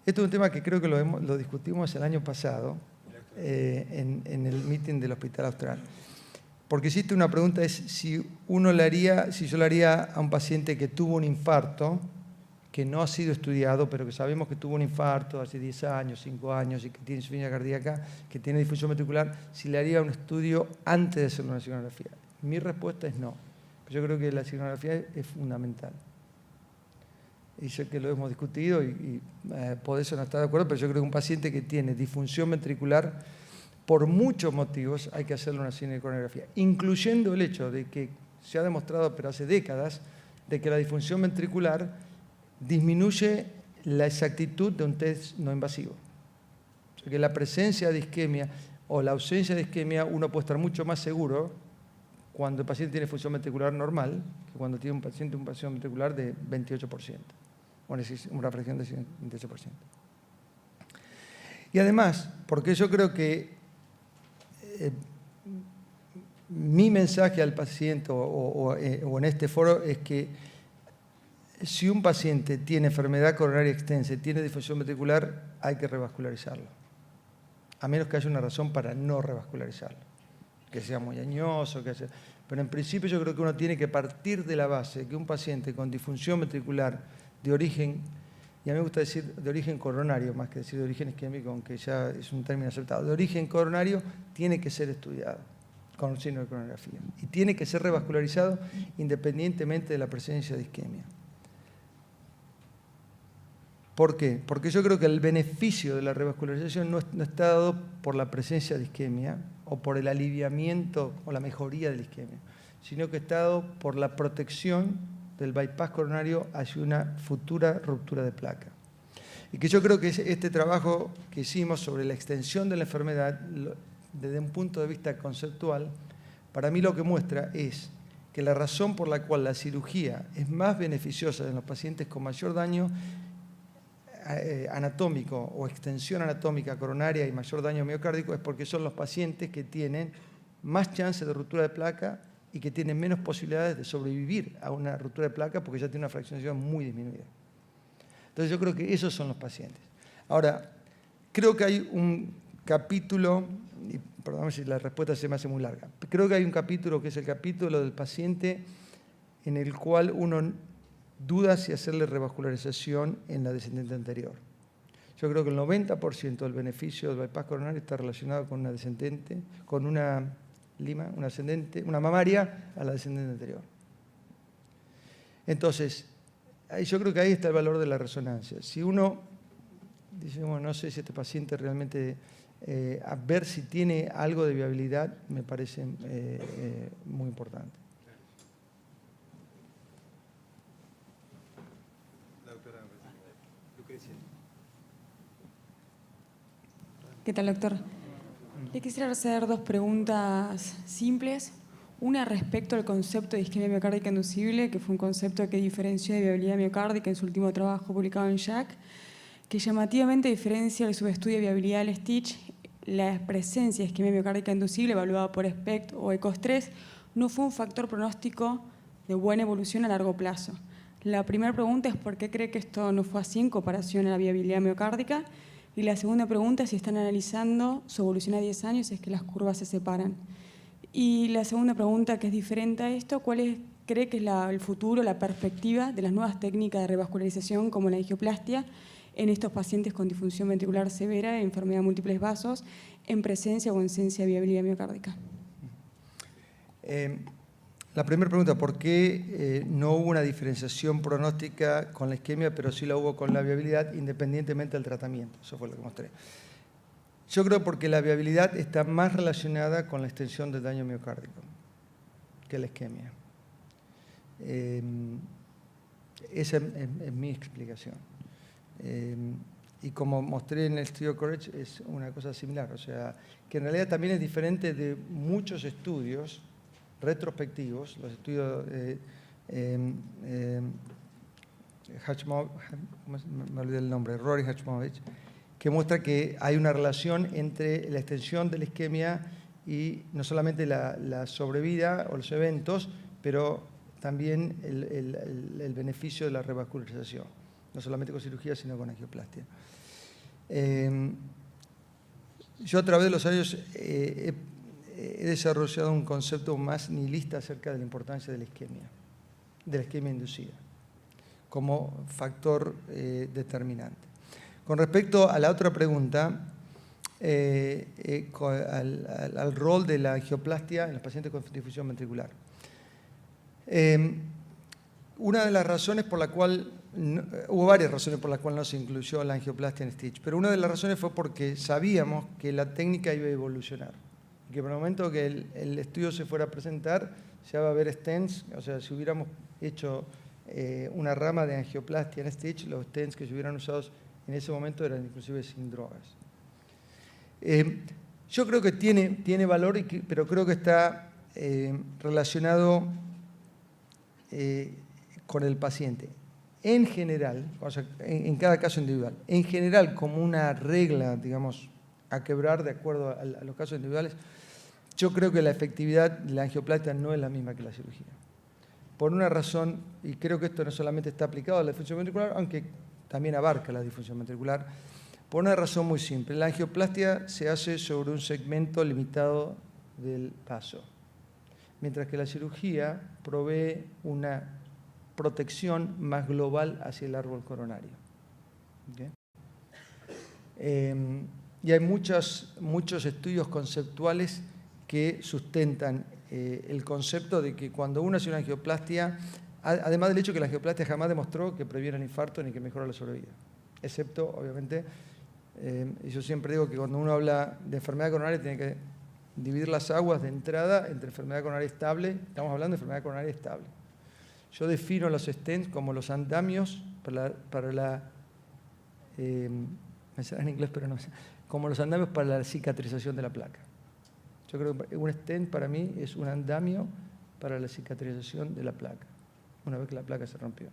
Esto es un tema que creo que lo discutimos el año pasado en el meeting del Hospital Austral. Porque existe una pregunta, es si yo le haría a un paciente que tuvo un infarto, que no ha sido estudiado, pero que sabemos que tuvo un infarto hace 10 años, 5 años y que tiene insuficiencia cardíaca, que tiene difusión ventricular, si le haría un estudio antes de hacer una signografía. Mi respuesta es no. Yo creo que la signografía es fundamental. Y sé que lo hemos discutido y por eso no está de acuerdo, pero yo creo que un paciente que tiene disfunción ventricular, por muchos motivos hay que hacerle una signografía, incluyendo el hecho de que se ha demostrado, pero hace décadas, de que la disfunción ventricular disminuye la exactitud de un test no invasivo. O sea que la presencia de isquemia o la ausencia de isquemia, uno puede estar mucho más seguro cuando el paciente tiene función ventricular normal que cuando tiene un paciente una función ventricular de 28%, una fracción de 28%. Y además, porque yo creo que mi mensaje al paciente o en este foro es que si un paciente tiene enfermedad coronaria extensa y tiene disfunción ventricular, hay que revascularizarlo. A menos que haya una razón para no revascularizarlo. Que sea muy añoso, Pero en principio yo creo que uno tiene que partir de la base que un paciente con disfunción ventricular de origen, y a mí me gusta decir de origen coronario, más que decir de origen isquémico, aunque ya es un término aceptado, de origen coronario tiene que ser estudiado con signo de coronografía y tiene que ser revascularizado independientemente de la presencia de isquemia. ¿Por qué? Porque yo creo que el beneficio de la revascularización no está dado por la presencia de isquemia o por el aliviamiento o la mejoría de la isquemia, sino que está dado por la protección del bypass coronario hacia una futura ruptura de placa. Y que yo creo que este trabajo que hicimos sobre la extensión de la enfermedad, desde un punto de vista conceptual, para mí lo que muestra es que la razón por la cual la cirugía es más beneficiosa en los pacientes con mayor daño anatómico o extensión anatómica coronaria y mayor daño miocárdico es porque son los pacientes que tienen más chances de ruptura de placa y que tienen menos posibilidades de sobrevivir a una ruptura de placa porque ya tienen una fraccionación muy disminuida. Entonces yo creo que esos son los pacientes. Ahora, creo que hay un capítulo, y perdóname si la respuesta se me hace muy larga, creo que hay un capítulo que es el capítulo del paciente en el cual uno duda si hacerle revascularización en la descendente anterior. Yo creo que el 90% del beneficio del bypass coronario está relacionado con una descendente, con una lima, una ascendente, una mamaria a la descendente anterior. Entonces, yo creo que ahí está el valor de la resonancia. Si uno dice, bueno, no sé si este paciente realmente, a ver si tiene algo de viabilidad, me parece muy importante. ¿Qué tal, doctor? Le quisiera hacer dos preguntas simples. Una respecto al concepto de isquemia miocárdica inducible, que fue un concepto que diferenció de viabilidad miocárdica en su último trabajo publicado en JACC, que llamativamente diferencia el subestudio de viabilidad del Stitch. La presencia de isquemia miocárdica inducible, evaluada por SPECT o ECOS-3, no fue un factor pronóstico de buena evolución a largo plazo. La primera pregunta es por qué cree que esto no fue así en comparación a la viabilidad miocárdica. Y la segunda pregunta es si están analizando su evolución a 10 años, si es que las curvas se separan. Y la segunda pregunta, que es diferente a esto, ¿cuál cree que es el futuro, la perspectiva de las nuevas técnicas de revascularización como la angioplastia en estos pacientes con disfunción ventricular severa, enfermedad de múltiples vasos, en presencia o ausencia de viabilidad miocárdica? La primera pregunta, ¿por qué no hubo una diferenciación pronóstica con la isquemia, pero sí la hubo con la viabilidad, independientemente del tratamiento? Eso fue lo que mostré. Yo creo porque la viabilidad está más relacionada con la extensión del daño miocárdico que la isquemia. Esa es mi explicación. Y como mostré en el estudio Courage, es una cosa similar. O sea, que en realidad también es diferente de muchos estudios retrospectivos, los estudios me olvidé el nombre, Rory Hachmovich, que muestra que hay una relación entre la extensión de la isquemia y no solamente la sobrevida o los eventos, pero también el beneficio de la revascularización, no solamente con cirugía, sino con angioplastia. Yo a través de los años he desarrollado un concepto más nihilista acerca de la importancia de la isquemia inducida, como factor determinante. Con respecto a la otra pregunta, al rol de la angioplastia en los pacientes con difusión ventricular. Una de las razones por la cual, hubo varias razones por las cuales no se incluyó la angioplastia en Stitch, pero una de las razones fue porque sabíamos que la técnica iba a evolucionar. Que por el momento que el estudio se fuera a presentar, ya va a haber stents, o sea, si hubiéramos hecho una rama de angioplastia en Stitch, los stents que se hubieran usado en ese momento eran inclusive sin drogas. Yo creo que tiene valor, pero creo que está relacionado con el paciente. En general, o sea, en cada caso individual, en general como una regla, digamos, a quebrar de acuerdo a los casos individuales, yo creo que la efectividad de la angioplastia no es la misma que la cirugía. Por una razón, y creo que esto no solamente está aplicado a la disfunción ventricular, aunque también abarca la disfunción ventricular, por una razón muy simple. La angioplastia se hace sobre un segmento limitado del vaso. mientras que la cirugía provee una protección más global hacia el árbol coronario. ¿Okay? Y hay muchos estudios conceptuales que sustentan el concepto de que cuando uno hace una angioplastia, además del hecho que la angioplastia jamás demostró que previene el infarto ni que mejora la sobrevida, excepto, obviamente, yo siempre digo que cuando uno habla de enfermedad coronaria tiene que dividir las aguas de entrada entre enfermedad coronaria estable, estamos hablando de enfermedad coronaria estable. Yo defino los stents como los andamios para la me sale en inglés, pero no sé, como los andamios para la cicatrización de la placa. Yo creo que un stent para mí es un andamio para la cicatrización de la placa, una vez que la placa se rompió.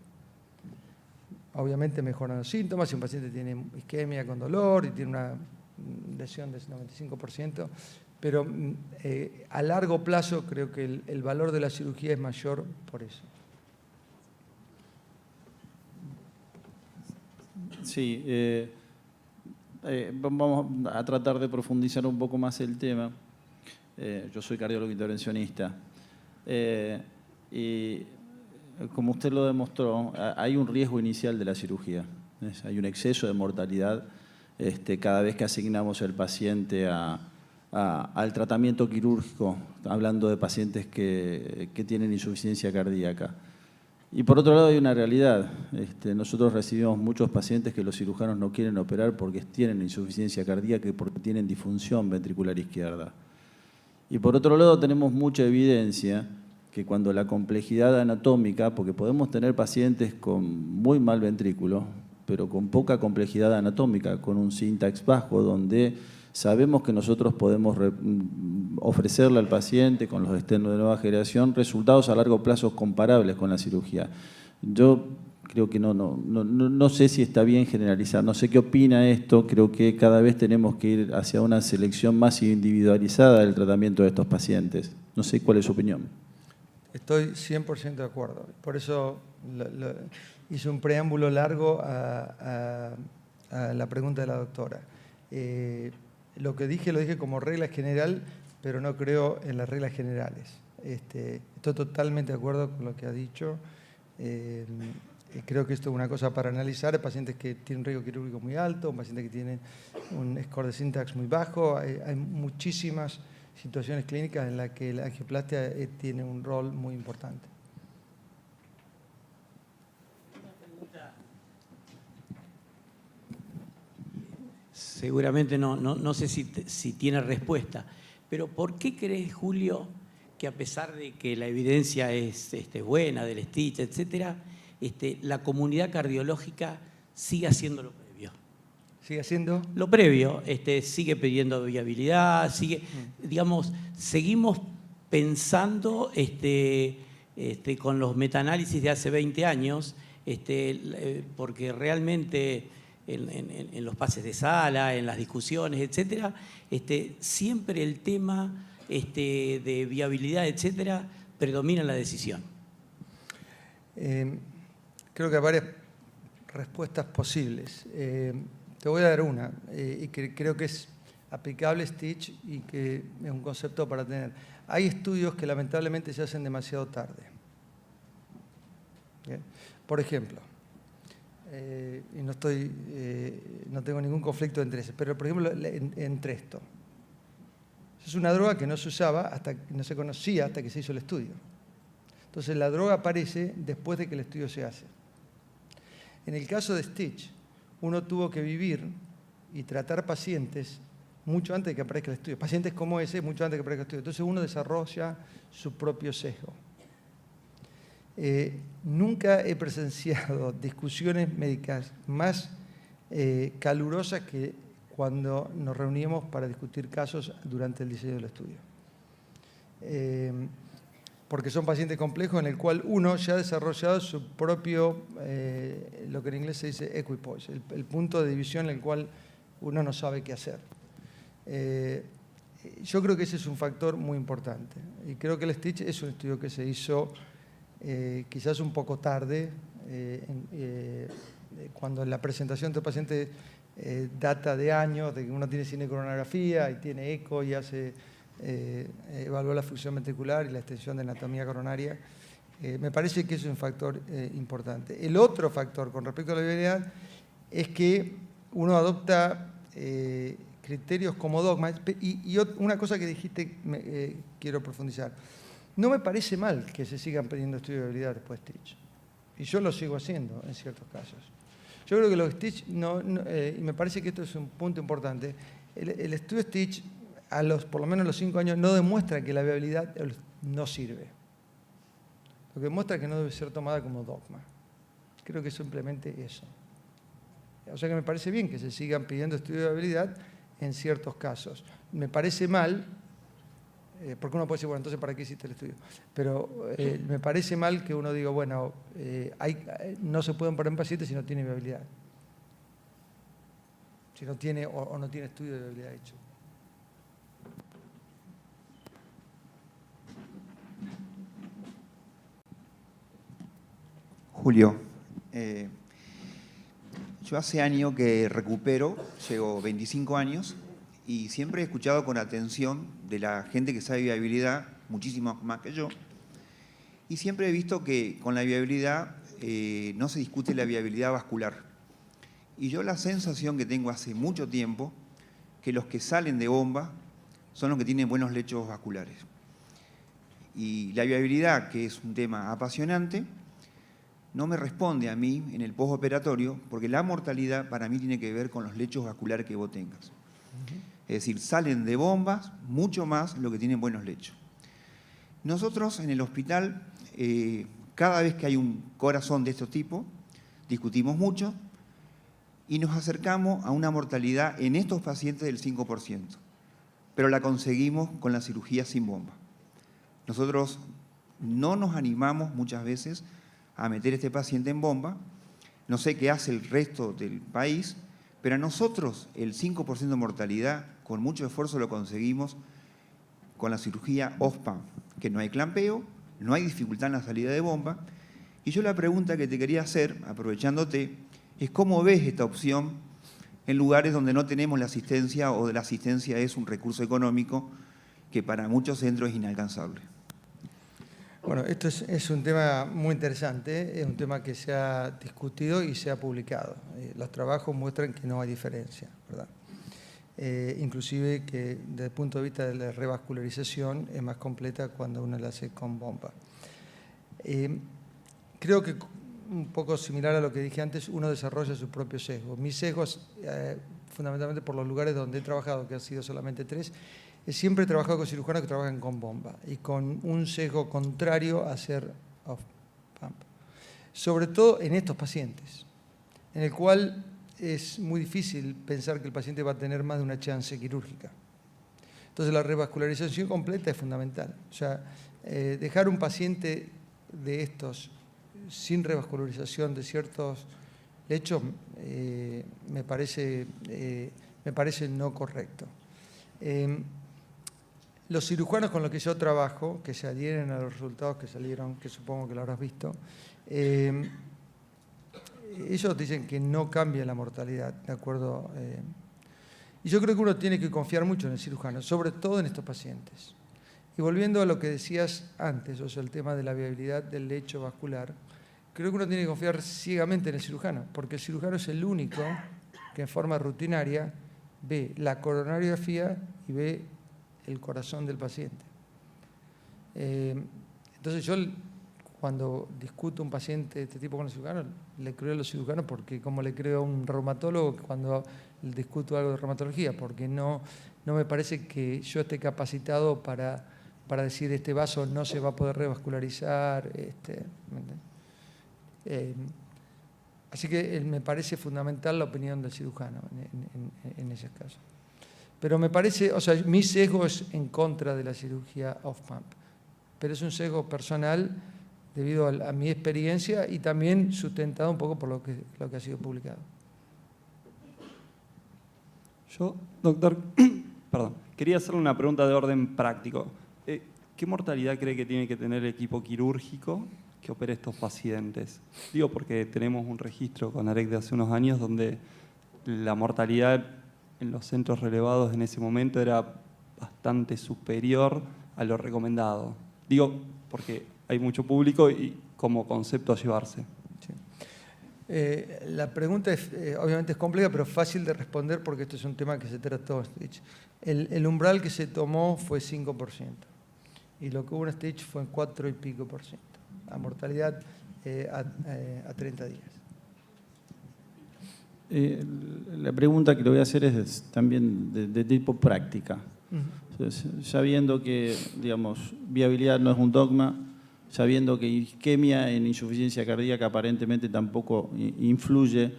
Obviamente mejoran los síntomas, si un paciente tiene isquemia con dolor y tiene una lesión del 95%, pero a largo plazo creo que el valor de la cirugía es mayor por eso. Sí, vamos a tratar de profundizar un poco más el tema. Yo soy cardiólogo intervencionista y como usted lo demostró, hay un riesgo inicial de la cirugía. Hay un exceso de mortalidad cada vez que asignamos al paciente al tratamiento quirúrgico, hablando de pacientes que tienen insuficiencia cardíaca. Y por otro lado hay una realidad. Nosotros recibimos muchos pacientes que los cirujanos no quieren operar porque tienen insuficiencia cardíaca y porque tienen disfunción ventricular izquierda. Y por otro lado tenemos mucha evidencia que cuando la complejidad anatómica, porque podemos tener pacientes con muy mal ventrículo, pero con poca complejidad anatómica, con un syntax bajo, donde sabemos que nosotros podemos ofrecerle al paciente con los stents de nueva generación resultados a largo plazo comparables con la cirugía. Yo creo que no sé si está bien generalizar, no sé qué opina esto, creo que cada vez tenemos que ir hacia una selección más individualizada del tratamiento de estos pacientes. No sé cuál es su opinión. Estoy 100% de acuerdo. Por eso hice un preámbulo largo a la pregunta de la doctora. Lo que dije lo dije como regla general, pero no creo en las reglas generales. Estoy totalmente de acuerdo con lo que ha dicho. Creo que esto es una cosa para analizar. Hay pacientes que tienen un riesgo quirúrgico muy alto, un paciente que tiene un score de syntax muy bajo. Hay muchísimas situaciones clínicas en las que la angioplastia tiene un rol muy importante. Seguramente no sé si tiene respuesta, pero ¿por qué crees, Julio, que a pesar de que la evidencia es buena del Stitch, etcétera, la comunidad cardiológica sigue haciendo lo previo? ¿Sigue haciendo? Lo previo, sigue pidiendo viabilidad, digamos, seguimos pensando con los metaanálisis de hace 20 años, porque realmente en los pases de sala, en las discusiones, etcétera, siempre el tema de viabilidad, etcétera, predomina en la decisión. Creo que hay varias respuestas posibles. Te voy a dar una, y que creo que es aplicable Stitch y que es un concepto para tener. Hay estudios que lamentablemente se hacen demasiado tarde. ¿Bien? Por ejemplo, y no tengo ningún conflicto de intereses, pero por ejemplo, entre esto. Es una droga que no se usaba, no se conocía hasta que se hizo el estudio. Entonces la droga aparece después de que el estudio se hace. En el caso de Stitch, uno tuvo que vivir y tratar pacientes mucho antes de que aparezca el estudio. Pacientes como ese, mucho antes de que aparezca el estudio. Entonces uno desarrolla su propio sesgo. Nunca he presenciado discusiones médicas más calurosas que cuando nos reuníamos para discutir casos durante el diseño del estudio. Porque son pacientes complejos en el cual uno ya ha desarrollado su propio, lo que en inglés se dice equipoise, el punto de división en el cual uno no sabe qué hacer. Yo creo que ese es un factor muy importante. Y creo que el Stitch es un estudio que se hizo quizás un poco tarde, cuando la presentación de pacientes data de años, de que uno tiene cinecoronografía y tiene eco y hace evaluó la función ventricular y la extensión de anatomía coronaria. Me parece que eso es un factor importante. El otro factor con respecto a la viabilidad es que uno adopta criterios como dogmas. Y una cosa que dijiste, quiero profundizar. No me parece mal que se sigan pidiendo estudios de viabilidad después de Stitch. Y yo lo sigo haciendo en ciertos casos. Yo creo que los Stitch, y me parece que esto es un punto importante, el estudio Stitch, por lo menos a los 5 años, no demuestra que la viabilidad no sirve. Lo que demuestra que no debe ser tomada como dogma. Creo que es simplemente eso. O sea que me parece bien que se sigan pidiendo estudios de viabilidad en ciertos casos. Me parece mal, porque uno puede decir, bueno, entonces ¿para qué hiciste el estudio? Pero me parece mal que uno diga, bueno, no se pueden poner en pacientes si no tiene viabilidad. Si no tiene o no tiene estudio de viabilidad hecho. Julio, yo hace años que recupero, llevo 25 años y siempre he escuchado con atención de la gente que sabe viabilidad, muchísimo más que yo, y siempre he visto que con la viabilidad no se discute la viabilidad vascular. Y yo la sensación que tengo hace mucho tiempo que los que salen de bomba son los que tienen buenos lechos vasculares. Y la viabilidad, que es un tema apasionante, no me responde a mí en el postoperatorio, porque la mortalidad para mí tiene que ver con los lechos vasculares que vos tengas. Es decir, salen de bombas mucho más los que tienen buenos lechos. Nosotros en el hospital, cada vez que hay un corazón de este tipo, discutimos mucho y nos acercamos a una mortalidad en estos pacientes del 5%, pero la conseguimos con la cirugía sin bomba. Nosotros no nos animamos muchas veces a meter a este paciente en bomba. No sé qué hace el resto del país, pero a nosotros el 5% de mortalidad, con mucho esfuerzo lo conseguimos con la cirugía off-pump, que no hay clampeo, no hay dificultad en la salida de bomba. Y yo la pregunta que te quería hacer, aprovechándote, es cómo ves esta opción en lugares donde no tenemos la asistencia o la asistencia es un recurso económico que para muchos centros es inalcanzable. Bueno, esto es un tema muy interesante, es un tema que se ha discutido y se ha publicado. Los trabajos muestran que no hay diferencia, ¿verdad? Inclusive que desde el punto de vista de la revascularización es más completa cuando uno la hace con bomba. Creo que un poco similar a lo que dije antes, uno desarrolla su propio sesgo. Mis sesgos, fundamentalmente por los lugares donde he trabajado, que han sido solamente 3, siempre he trabajado con cirujanos que trabajan con bomba y con un sesgo contrario a hacer off-pump. Sobre todo en estos pacientes, en el cual es muy difícil pensar que el paciente va a tener más de una chance quirúrgica. Entonces la revascularización completa es fundamental. O sea, dejar un paciente de estos sin revascularización de ciertos lechos me parece no correcto. Los cirujanos con los que yo trabajo, que se adhieren a los resultados que salieron, que supongo que lo habrás visto, ellos dicen que no cambia la mortalidad, ¿de acuerdo? Y yo creo que uno tiene que confiar mucho en el cirujano, sobre todo en estos pacientes. Y volviendo a lo que decías antes, o sea, el tema de la viabilidad del lecho vascular, creo que uno tiene que confiar ciegamente en el cirujano, porque el cirujano es el único que en forma rutinaria ve la coronariografía y ve el corazón del paciente. Entonces yo, cuando discuto un paciente de este tipo con el cirujano, le creo a los cirujanos porque como le creo a un reumatólogo cuando discuto algo de reumatología, porque no me parece que yo esté capacitado para decir este vaso no se va a poder revascularizar. Así que me parece fundamental la opinión del cirujano en ese caso. Pero me parece, o sea, mi sesgo es en contra de la cirugía off-pump, pero es un sesgo personal debido a mi experiencia y también sustentado un poco por lo que ha sido publicado. Yo, doctor, perdón, quería hacerle una pregunta de orden práctico. ¿Qué mortalidad cree que tiene que tener el equipo quirúrgico que opere estos pacientes? Digo porque tenemos un registro con AREC de hace unos años donde la mortalidad en los centros relevados en ese momento era bastante bastante superior a lo recomendado. Digo, porque hay mucho público y como concepto a llevarse. Sí. La pregunta obviamente es compleja, pero fácil de responder porque esto es un tema que se trató en Stitch. El umbral que se tomó fue 5%. Y lo que hubo en Stitch fue en 4 y pico %. La mortalidad a 30 días. La pregunta que le voy a hacer es también de tipo práctica. Entonces, ya viendo que, digamos, viabilidad no es un dogma, sabiendo que isquemia en insuficiencia cardíaca aparentemente tampoco influye,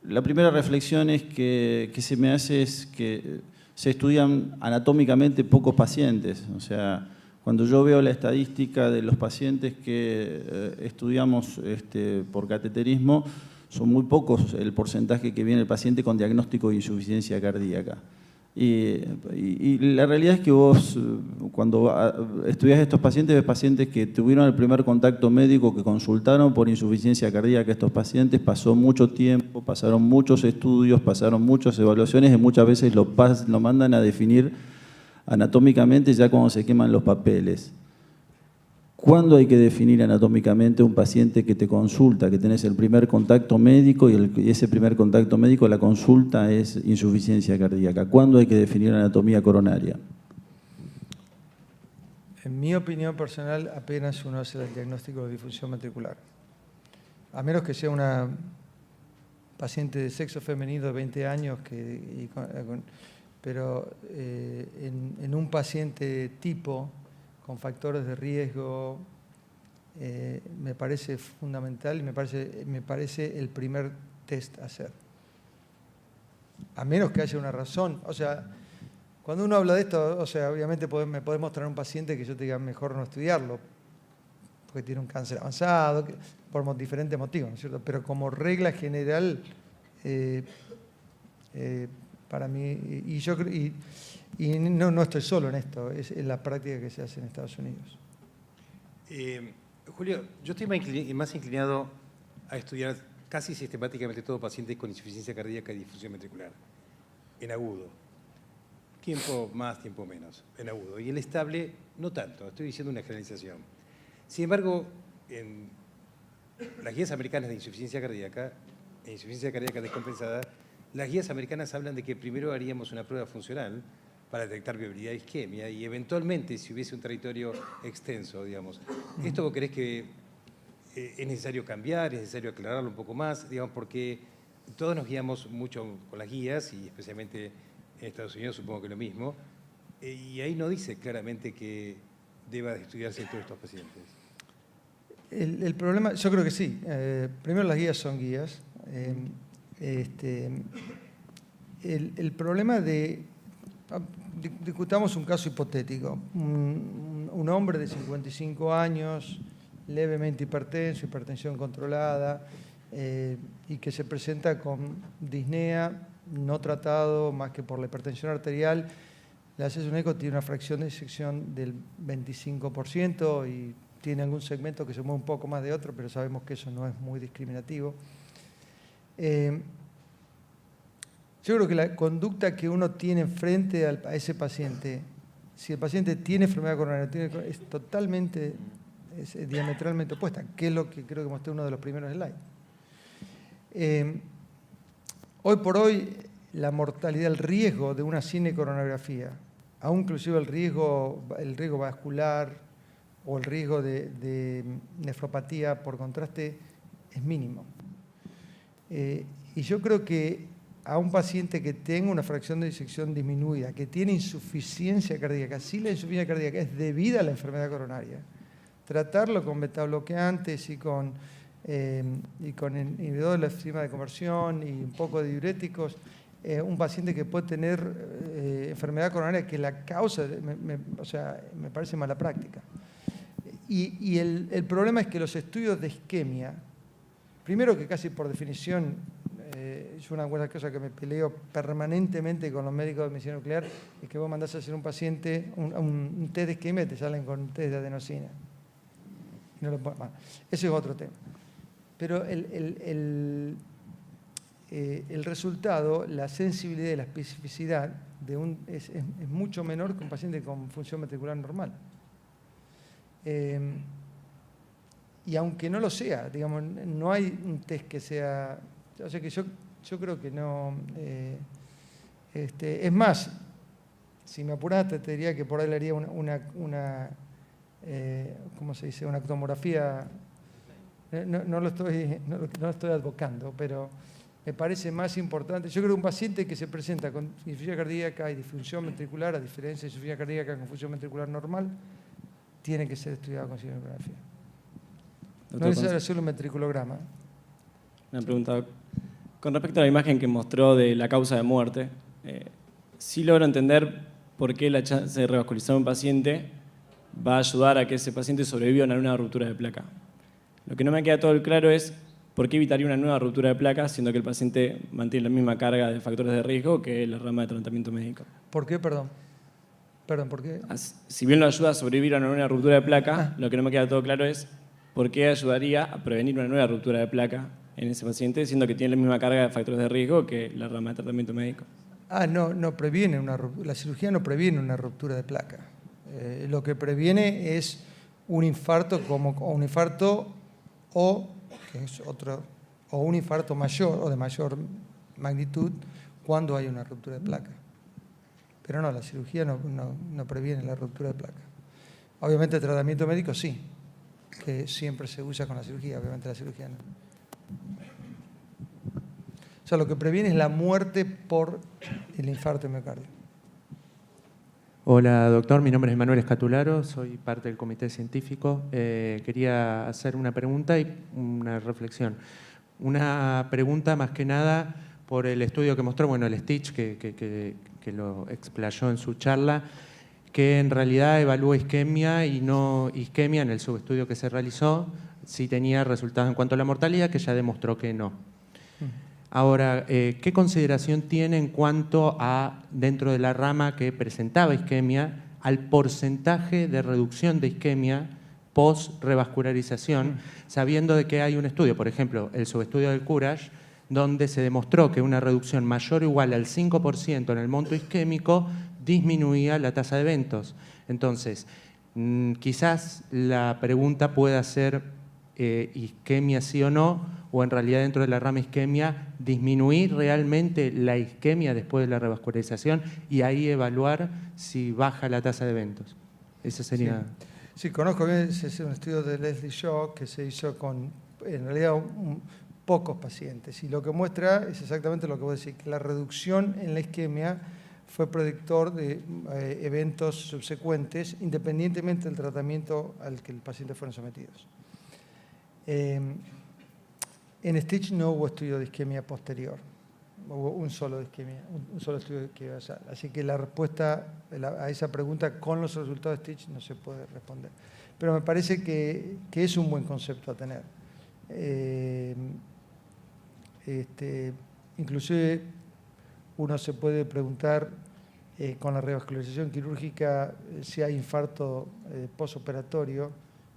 la primera reflexión es que se me hace es que se estudian anatómicamente pocos pacientes. O sea, cuando yo veo la estadística de los pacientes que estudiamos por cateterismo, son muy pocos el porcentaje que viene el paciente con diagnóstico de insuficiencia cardíaca. Y la realidad es que vos, cuando estudias estos pacientes, ves pacientes que tuvieron el primer contacto médico, que consultaron por insuficiencia cardíaca. Estos pacientes pasó mucho tiempo, pasaron muchos estudios, pasaron muchas evaluaciones y muchas veces lo mandan a definir anatómicamente ya cuando se queman los papeles. ¿Cuándo hay que definir anatómicamente un paciente que te consulta, que tenés el primer contacto médico y ese primer contacto médico, la consulta es insuficiencia cardíaca? ¿Cuándo hay que definir anatomía coronaria? En mi opinión personal, apenas uno hace el diagnóstico de disfunción ventricular. A menos que sea una paciente de sexo femenino de 20 años, pero en un paciente tipo con factores de riesgo, me parece fundamental y me parece el primer test a hacer. A menos que haya una razón. O sea, cuando uno habla de esto, o sea, obviamente me podés mostrar un paciente que yo te diga mejor no estudiarlo, porque tiene un cáncer avanzado, por diferentes motivos, ¿no es cierto? Pero como regla general, para mí, y no estoy solo en esto, es la práctica que se hace en Estados Unidos. Julio, yo estoy más inclinado a estudiar casi sistemáticamente todo paciente con insuficiencia cardíaca y disfunción ventricular, en agudo. Tiempo más, tiempo menos, en agudo. Y el estable, no tanto, estoy diciendo una generalización. Sin embargo, en las guías americanas de insuficiencia cardíaca descompensada, las guías americanas hablan de que primero haríamos una prueba funcional para detectar viabilidad de isquemia y eventualmente, si hubiese un territorio extenso, digamos. ¿Esto vos creés que es necesario cambiar, es necesario aclararlo un poco más? Digamos, porque todos nos guiamos mucho con las guías y especialmente en Estados Unidos supongo que lo mismo, y ahí no dice claramente que deba de estudiarse en todos estos pacientes. El problema, yo creo que sí. Primero, las guías son guías. El problema discutamos un caso hipotético. Un hombre de 55 años, levemente hipertenso, hipertensión controlada, y que se presenta con disnea, no tratado más que por la hipertensión arterial. Le haces un eco, tiene una fracción de disección del 25% y tiene algún segmento que se mueve un poco más de otro, pero sabemos que eso no es muy discriminativo. Yo creo que la conducta que uno tiene frente a ese paciente, si el paciente tiene enfermedad coronaria, es totalmente, es diametralmente opuesta, que es lo que creo que mostré en uno de los primeros slides. Hoy por hoy, la mortalidad, el riesgo de una cinecoronografía, aún inclusive el riesgo vascular o el riesgo de nefropatía por contraste, es mínimo. Y yo creo que a un paciente que tenga una fracción de disección disminuida, que tiene insuficiencia cardíaca, si la insuficiencia cardíaca es debida a la enfermedad coronaria, tratarlo con betabloqueantes y con inhibidor de la enzima de conversión y un poco de diuréticos, un paciente que puede tener enfermedad coronaria que la causa, me parece mala práctica. Y el problema es que los estudios de isquemia, primero que casi por definición, es una buena cosa que me peleo permanentemente con los médicos de medicina nuclear, es que vos mandás a hacer un paciente un test de isquemia y te salen con un test de adenosina. Ese es otro tema. Pero el resultado, la sensibilidad y la especificidad es mucho menor que un paciente con función ventricular normal. Y aunque no lo sea, digamos, no hay un test que sea... O sea que yo creo que no... es más, si me apuraste, te diría que por ahí le haría ¿cómo se dice? Una tomografía. No lo estoy advocando, pero me parece más importante. Yo creo que un paciente que se presenta con insuficiencia cardíaca y disfunción ventricular, a diferencia de insuficiencia cardíaca con función ventricular normal, tiene que ser estudiado con cinematografía. No es necesario hacer un ventriculograma. Una pregunta. Con respecto a la imagen que mostró de la causa de muerte, sí logro entender por qué la chance de revascularizar a un paciente va a ayudar a que ese paciente sobreviva a una nueva ruptura de placa. Lo que no me queda todo claro es por qué evitaría una nueva ruptura de placa siendo que el paciente mantiene la misma carga de factores de riesgo que la rama de tratamiento médico. ¿Por qué? Perdón, ¿por qué? Si bien lo ayuda a sobrevivir a una nueva ruptura de placa, lo que no me queda todo claro es por qué ayudaría a prevenir una nueva ruptura de placa en ese paciente, siendo que tiene la misma carga de factores de riesgo que la rama de tratamiento médico. No previene la cirugía no previene una ruptura de placa. Lo que previene es un infarto o un infarto mayor o de mayor magnitud cuando hay una ruptura de placa. Pero no, la cirugía no previene la ruptura de placa. Obviamente el tratamiento médico sí, que siempre se usa con la cirugía, obviamente la cirugía no. O sea, lo que previene es la muerte por el infarto de miocardio. Hola, doctor. Mi nombre es Manuel Escatularo, soy parte del comité científico. Quería hacer una pregunta y una reflexión. Una pregunta más que nada por el estudio que mostró, bueno, el Stitch, que lo explayó en su charla, que en realidad evalúa isquemia y no isquemia en el subestudio que se realizó, sí tenía resultados en cuanto a la mortalidad, que ya demostró que no. Ahora, ¿qué consideración tiene en cuanto a, dentro de la rama que presentaba isquemia, al porcentaje de reducción de isquemia post-revascularización, sabiendo de que hay un estudio, por ejemplo, el subestudio del Courage, donde se demostró que una reducción mayor o igual al 5% en el monto isquémico disminuía la tasa de eventos? Entonces, quizás la pregunta pueda ser isquemia sí o no, o en realidad dentro de la rama isquemia disminuir realmente la isquemia después de la revascularización y ahí evaluar si baja la tasa de eventos. Eso sería... Sí, conozco bien, es un estudio de Leslie Shaw que se hizo con, en realidad, pocos pacientes. Y lo que muestra es exactamente lo que vos decís, que la reducción en la isquemia fue predictor de eventos subsecuentes, independientemente del tratamiento al que el paciente fueron sometidos. En Stitch no hubo estudio de isquemia posterior, hubo un solo estudio que iba a hacer. Así que la respuesta a esa pregunta con los resultados de Stitch no se puede responder. Pero me parece que es un buen concepto a tener. Inclusive uno se puede preguntar con la revascularización quirúrgica si hay infarto postoperatorio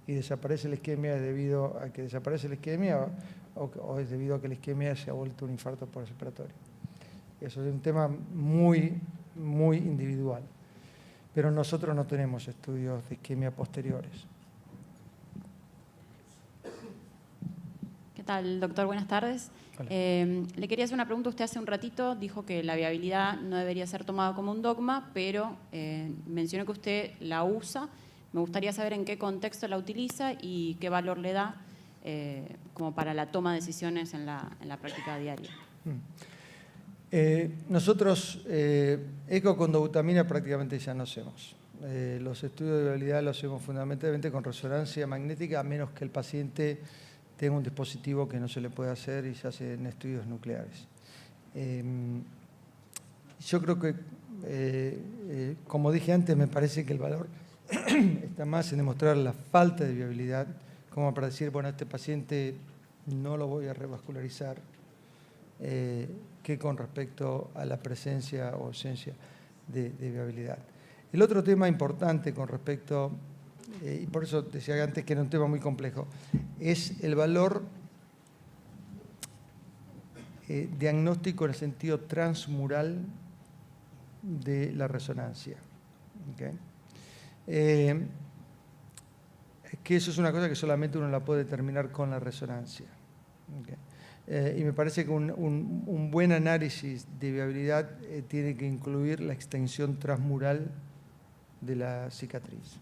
y desaparece la isquemia, ¿es debido a que desaparece la isquemia o es debido a que la isquemia se ha vuelto un infarto postoperatorio? Eso es un tema muy, muy individual. Pero nosotros no tenemos estudios de isquemia posteriores. ¿Qué tal, doctor? Buenas tardes. Le quería hacer una pregunta. Usted hace un ratito dijo que la viabilidad no debería ser tomada como un dogma, pero mencionó que usted la usa. Me gustaría saber en qué contexto la utiliza y qué valor le da como para la toma de decisiones en la práctica diaria. Nosotros eco con dobutamina prácticamente ya no hacemos. Los estudios de viabilidad los hacemos fundamentalmente con resonancia magnética, a menos que el paciente tenga un dispositivo que no se le puede hacer y se hace en estudios nucleares. Yo creo que, como dije antes, me parece que el valor está más en demostrar la falta de viabilidad, como para decir, bueno, este paciente no lo voy a revascularizar, que con respecto a la presencia o ausencia de viabilidad. El otro tema importante con respecto, y por eso decía antes que era un tema muy complejo, es el valor diagnóstico en el sentido transmural de la resonancia. ¿Okay? Que eso es una cosa que solamente uno la puede determinar con la resonancia. ¿Okay? Y me parece que un buen análisis de viabilidad tiene que incluir la extensión transmural de la cicatriz.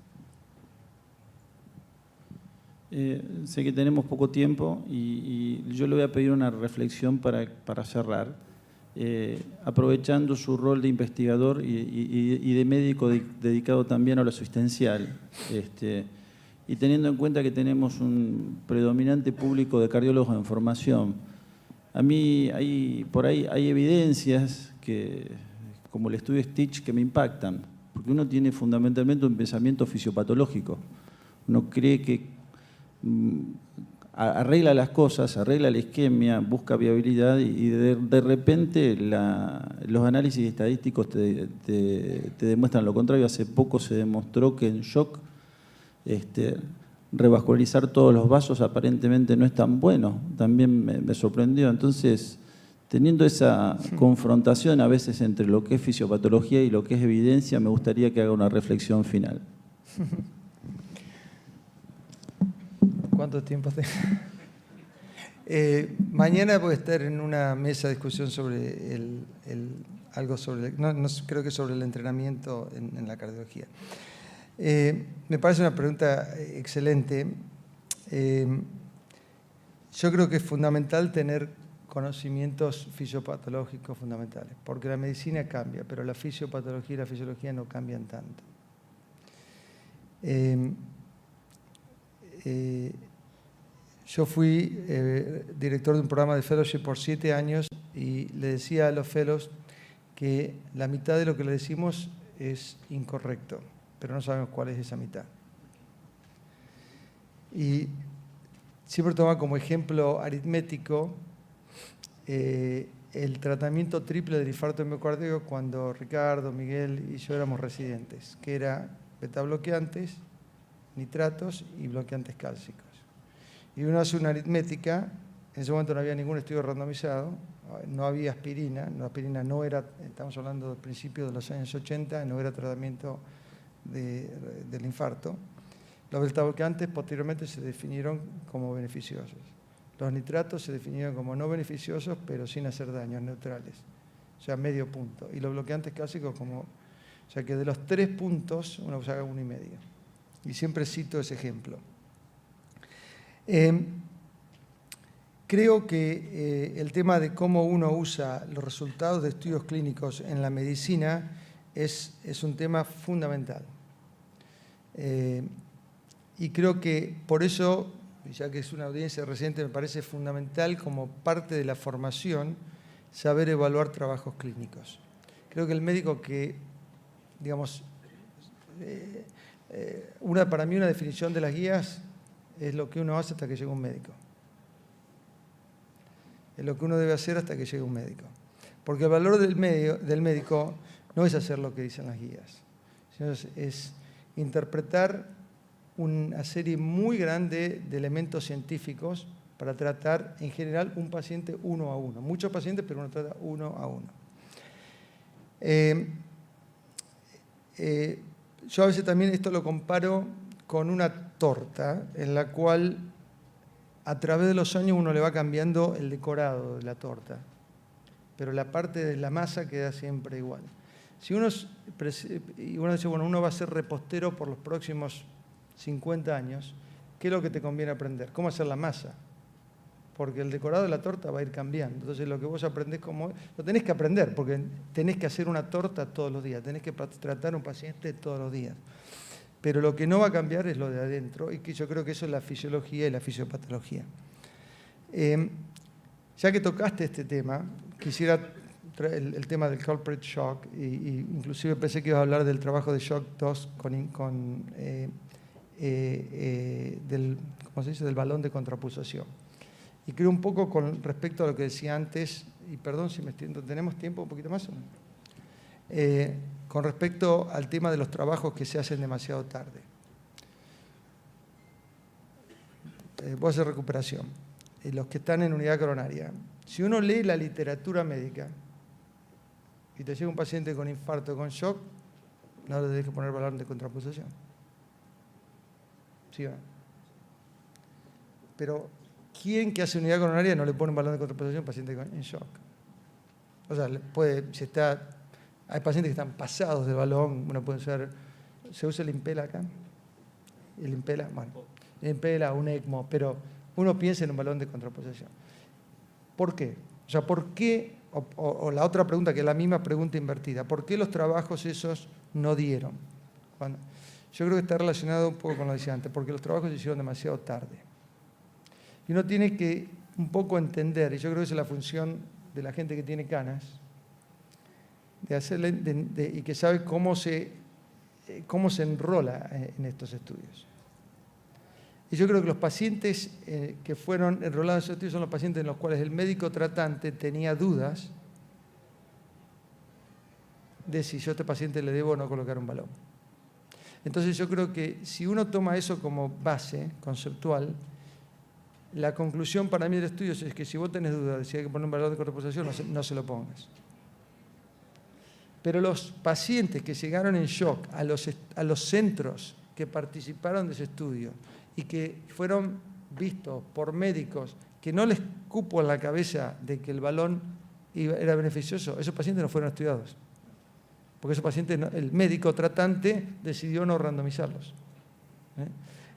Sé que tenemos poco tiempo y yo le voy a pedir una reflexión para cerrar. Aprovechando su rol de investigador y de médico dedicado también a lo asistencial, y teniendo en cuenta que tenemos un predominante público de cardiólogos en formación, a mí por ahí hay evidencias que, como el estudio Stitch, que me impactan, porque uno tiene fundamentalmente un pensamiento fisiopatológico. Uno cree que arregla las cosas, arregla la isquemia, busca viabilidad y de repente los análisis estadísticos te demuestran lo contrario. Hace poco se demostró que en shock revascularizar todos los vasos aparentemente no es tan bueno. También me sorprendió. Entonces, teniendo esa confrontación a veces entre lo que es fisiopatología y lo que es evidencia, me gustaría que haga una reflexión final. ¿Cuánto tiempo tengo? Mañana voy a estar en una mesa de discusión sobre algo sobre, creo que sobre el entrenamiento en la cardiología. Me parece una pregunta excelente. Yo creo que es fundamental tener conocimientos fisiopatológicos fundamentales, porque la medicina cambia, pero la fisiopatología y la fisiología no cambian tanto. Yo fui director de un programa de fellowship por 7 años y le decía a los fellows que la mitad de lo que le decimos es incorrecto, pero no sabemos cuál es esa mitad. Y siempre tomaba como ejemplo aritmético el tratamiento triple del infarto de miocardio cuando Ricardo, Miguel y yo éramos residentes, que era beta bloqueantes, nitratos y bloqueantes cálcicos. Y uno hace una aritmética, en ese momento no había ningún estudio randomizado, no había aspirina, la aspirina no era, estamos hablando del principio de los años 80, no era tratamiento del infarto. Los beta-bloqueantes posteriormente se definieron como beneficiosos. Los nitratos se definieron como no beneficiosos, pero sin hacer daños, neutrales, o sea, medio punto. Y los bloqueantes clásicos como, o sea que de los 3 puntos uno saca 1,5. Y siempre cito ese ejemplo. Creo que el tema de cómo uno usa los resultados de estudios clínicos en la medicina es un tema fundamental. Y creo que por eso, ya que es una audiencia reciente, me parece fundamental como parte de la formación saber evaluar trabajos clínicos. Creo que el médico que, digamos, para mí una definición de las guías es lo que uno hace hasta que llega un médico. Es lo que uno debe hacer hasta que llegue un médico. Porque el valor del médico no es hacer lo que dicen las guías, sino es interpretar una serie muy grande de elementos científicos para tratar en general un paciente 1 a 1. Muchos pacientes, pero uno trata 1 a 1. Yo a veces también esto lo comparo con una torta en la cual a través de los años uno le va cambiando el decorado de la torta, pero la parte de la masa queda siempre igual. Si uno dice, bueno, uno va a ser repostero por los próximos 50 años, ¿qué es lo que te conviene aprender? ¿Cómo hacer la masa? Porque el decorado de la torta va a ir cambiando. Entonces lo que vos aprendés lo tenés que aprender, porque tenés que hacer una torta todos los días, tenés que tratar a un paciente todos los días. Pero lo que no va a cambiar es lo de adentro, y que yo creo que eso es la fisiología y la fisiopatología. Ya que tocaste este tema, quisiera traer el tema del culprit shock, y inclusive pensé que ibas a hablar del trabajo de Shock 2 del balón de contrapulsación. Y creo un poco con respecto a lo que decía antes, y perdón si me extiendo, ¿tenemos tiempo un poquito más o no? Con respecto al tema de los trabajos que se hacen demasiado tarde. Voy a hacer recuperación. Los que están en unidad coronaria, Si uno lee la literatura médica y te llega un paciente con infarto, con shock, no le tenés que poner balón de contrapulsación. ¿Sí va? Pero, ¿quién que hace unidad coronaria no le pone un balón de contrapulsación a un paciente en shock? O sea, hay pacientes que están pasados de balón, uno puede ser, ¿se usa el Impela acá? El Impela, bueno, el Impela, un ECMO, pero uno piensa en un balón de contrapulsación. ¿Por qué? O sea, ¿por qué? O la otra pregunta, que es la misma pregunta invertida, ¿por qué los trabajos esos no dieron? Yo creo que está relacionado un poco con lo que decía antes, porque los trabajos se hicieron demasiado tarde. Y uno tiene que un poco entender, y yo creo que esa es la función de la gente que tiene canas, y que sabe cómo se enrola en estos estudios. Y yo creo que los pacientes que fueron enrolados en esos estudios son los pacientes en los cuales el médico tratante tenía dudas de si yo a este paciente le debo o no colocar un balón. Entonces yo creo que si uno toma eso como base conceptual, la conclusión para mí del estudio es que si vos tenés dudas de si hay que poner un balón de contrapulsación, no se lo pongas. Pero los pacientes que llegaron en shock a los centros que participaron de ese estudio y que fueron vistos por médicos que no les cupo en la cabeza de que el balón era beneficioso, esos pacientes no fueron estudiados. Porque esos pacientes, el médico tratante decidió no randomizarlos.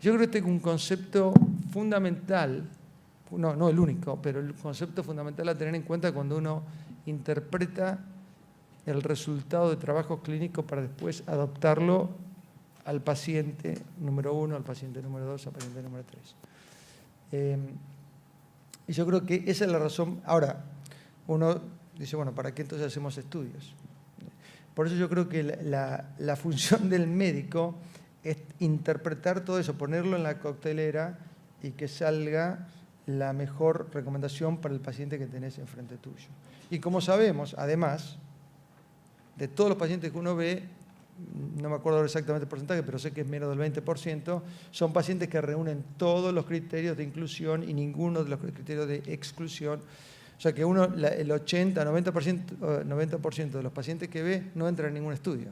Yo creo que este es un concepto fundamental, no el único, pero el concepto fundamental a tener en cuenta cuando uno interpreta el resultado de trabajos clínicos para después adoptarlo al paciente número 1, al paciente número 2, al paciente número 3. Y yo creo que esa es la razón. Ahora, uno dice, bueno, ¿para qué entonces hacemos estudios? Por eso yo creo que la función del médico es interpretar todo eso, ponerlo en la coctelera y que salga la mejor recomendación para el paciente que tenés enfrente tuyo. Y como sabemos, además, de todos los pacientes que uno ve, no me acuerdo exactamente el porcentaje, pero sé que es menos del 20%, son pacientes que reúnen todos los criterios de inclusión y ninguno de los criterios de exclusión. O sea que el 80, 90% de los pacientes que ve no entra en ningún estudio.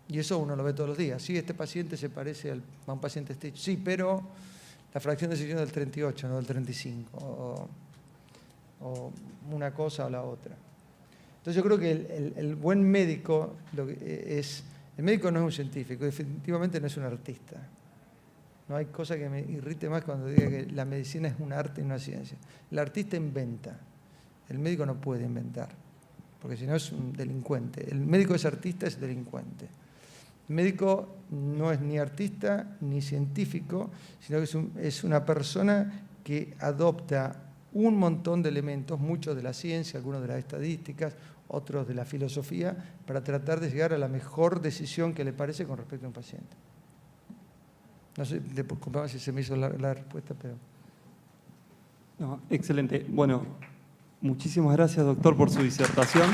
Y eso uno lo ve todos los días. Sí, este paciente se parece a un paciente stage. Sí, pero la fracción de decisión es del 38, no del 35. O una cosa o la otra. Entonces yo creo que el buen médico, el médico no es un científico, definitivamente no es un artista. No hay cosa que me irrite más cuando diga que la medicina es un arte y una ciencia. El artista inventa, el médico no puede inventar, porque si no es un delincuente. El médico es artista, es delincuente. El médico no es ni artista ni científico, sino que es una persona que adopta un montón de elementos, muchos de la ciencia, algunos de las estadísticas, otros de la filosofía, para tratar de llegar a la mejor decisión que le parece con respecto a un paciente. No sé, disculpame si se me hizo la respuesta, pero... No, excelente. Bueno, muchísimas gracias, doctor, por su disertación.